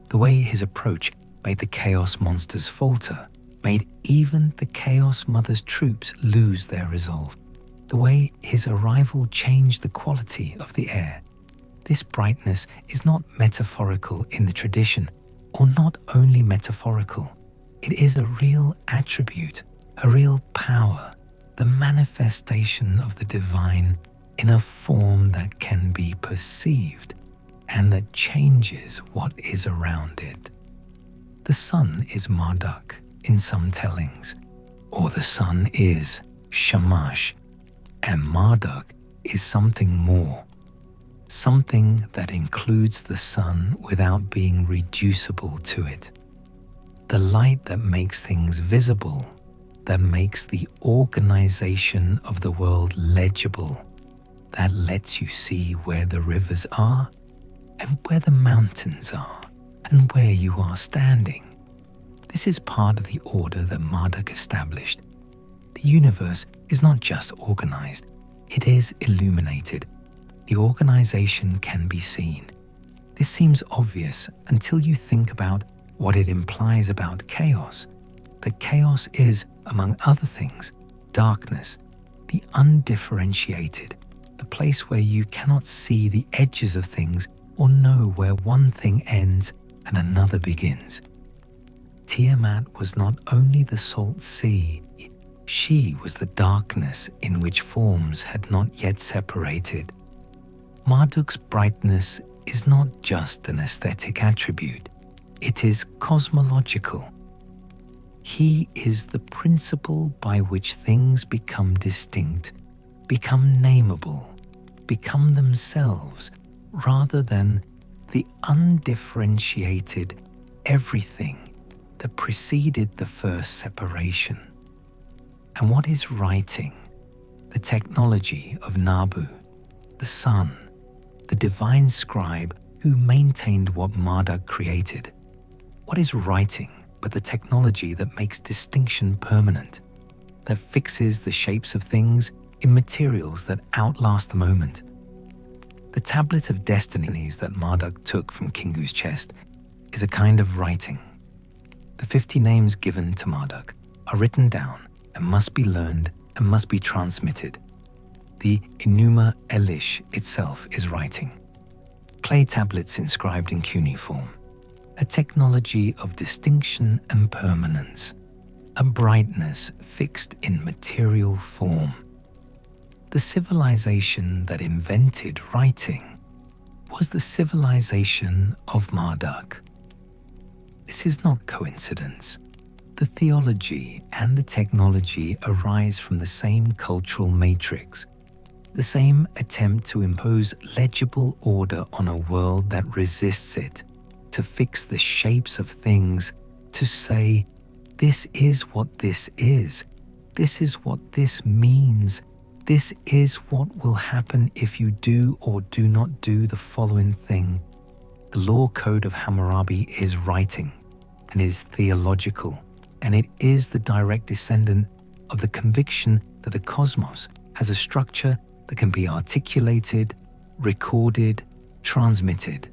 the way his approach made the chaos monsters falter made even the Chaos Mother's troops lose their resolve. The way his arrival changed the quality of the air. This brightness is not metaphorical in the tradition, or not only metaphorical. It is a real attribute, a real power, the manifestation of the divine in a form that can be perceived and that changes what is around it. The sun is Marduk in some tellings, or the sun is Shamash, and Marduk is something more, something that includes the sun without being reducible to it. The light that makes things visible, that makes the organization of the world legible, that lets you see where the rivers are and where the mountains are and where you are standing. This is part of the order that Marduk established. The universe is not just organized, it is illuminated. The organization can be seen. This seems obvious until you think about what it implies about chaos. That chaos is, among other things, darkness, the undifferentiated, the place where you cannot see the edges of things or know where one thing ends and another begins. Tiamat was not only the salt sea, she was the darkness in which forms had not yet separated. Marduk's brightness is not just an aesthetic attribute, it is cosmological. He is the principle by which things become distinct, become nameable, become themselves, rather than the undifferentiated everything that preceded the first separation. And what is writing? The technology of Nabu, the sun, the divine scribe who maintained what Marduk created. What is writing but the technology that makes distinction permanent, that fixes the shapes of things in materials that outlast the moment? The tablet of Destinies that Marduk took from Kingu's chest is a kind of writing. The 50 names given to Marduk are written down and must be learned and must be transmitted. The Enuma Elish itself is writing. Clay tablets inscribed in cuneiform, a technology of distinction and permanence, a brightness fixed in material form. The civilization that invented writing was the civilization of Marduk. This is not coincidence. The theology and the technology arise from the same cultural matrix, the same attempt to impose legible order on a world that resists it, to fix the shapes of things, to say, this is what this is what this means, this is what will happen if you do or do not do the following thing. The law code of Hammurabi is writing and is theological, and it is the direct descendant of the conviction that the cosmos has a structure that can be articulated, recorded, transmitted.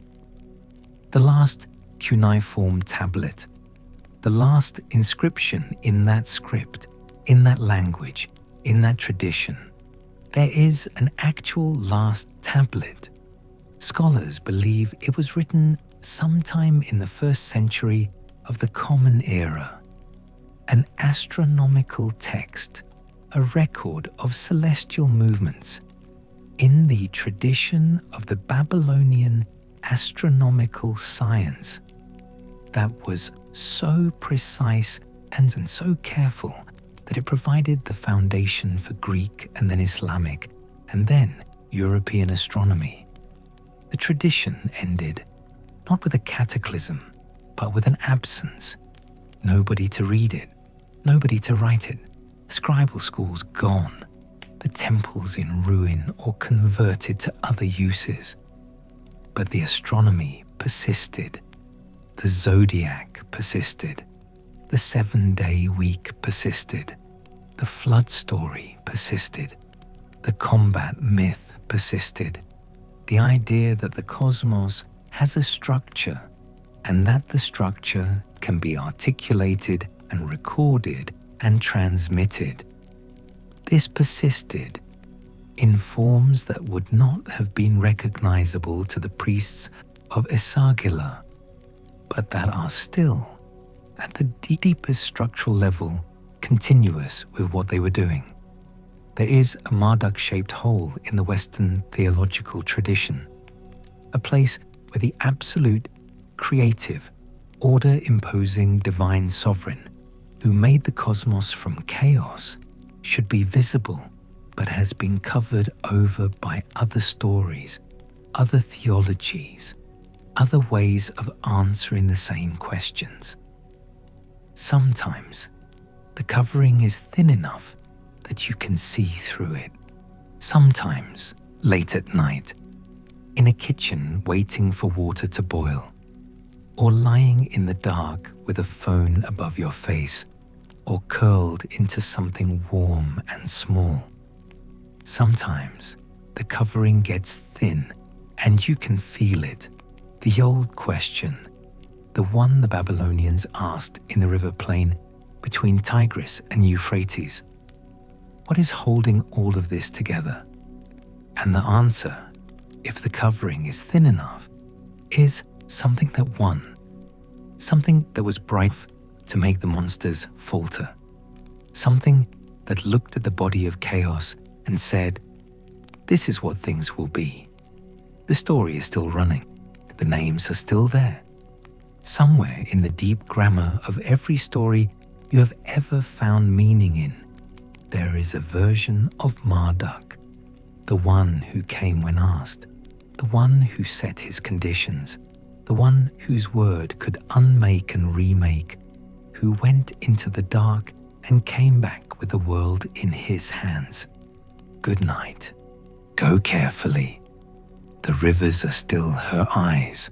The last cuneiform tablet, the last inscription in that script, in that language, in that tradition. There is an actual last tablet. Scholars believe it was written sometime in the 1st century of the Common Era. An astronomical text, a record of celestial movements, in the tradition of the Babylonian astronomical science that was so precise and so careful that it provided the foundation for Greek and then Islamic and then European astronomy. The tradition ended not with a cataclysm, but with an absence. Nobody to read it, nobody to write it. Scribal schools gone, the temples in ruin or converted to other uses. But the astronomy persisted, the zodiac persisted, the 7-day week persisted, the flood story persisted, the combat myth persisted, the idea that the cosmos has a structure and that the structure can be articulated and recorded and transmitted. This persisted in forms that would not have been recognizable to the priests of Esagila, but that are still, at the deepest structural level, continuous with what they were doing. There is a Marduk-shaped hole in the Western theological tradition, a place where the absolute, creative, order-imposing divine sovereign who made the cosmos from chaos should be visible, but has been covered over by other stories, other theologies, other ways of answering the same questions. Sometimes the covering is thin enough that you can see through it. Sometimes, late at night, in a kitchen waiting for water to boil, or lying in the dark with a phone above your face, or curled into something warm and small. Sometimes the covering gets thin and you can feel it. The old question, the one the Babylonians asked in the river plain between Tigris and Euphrates. What is holding all of this together? And the answer, if the covering is thin enough, is something that won. Something that was bright to make the monsters falter. Something that looked at the body of chaos and said, this is what things will be. The story is still running. The names are still there. Somewhere in the deep grammar of every story you have ever found meaning in, there is a version of Marduk, the one who came when asked, the one who set his conditions, the one whose word could unmake and remake, who went into the dark and came back with the world in his hands. Good night. Go carefully. The rivers are still her eyes.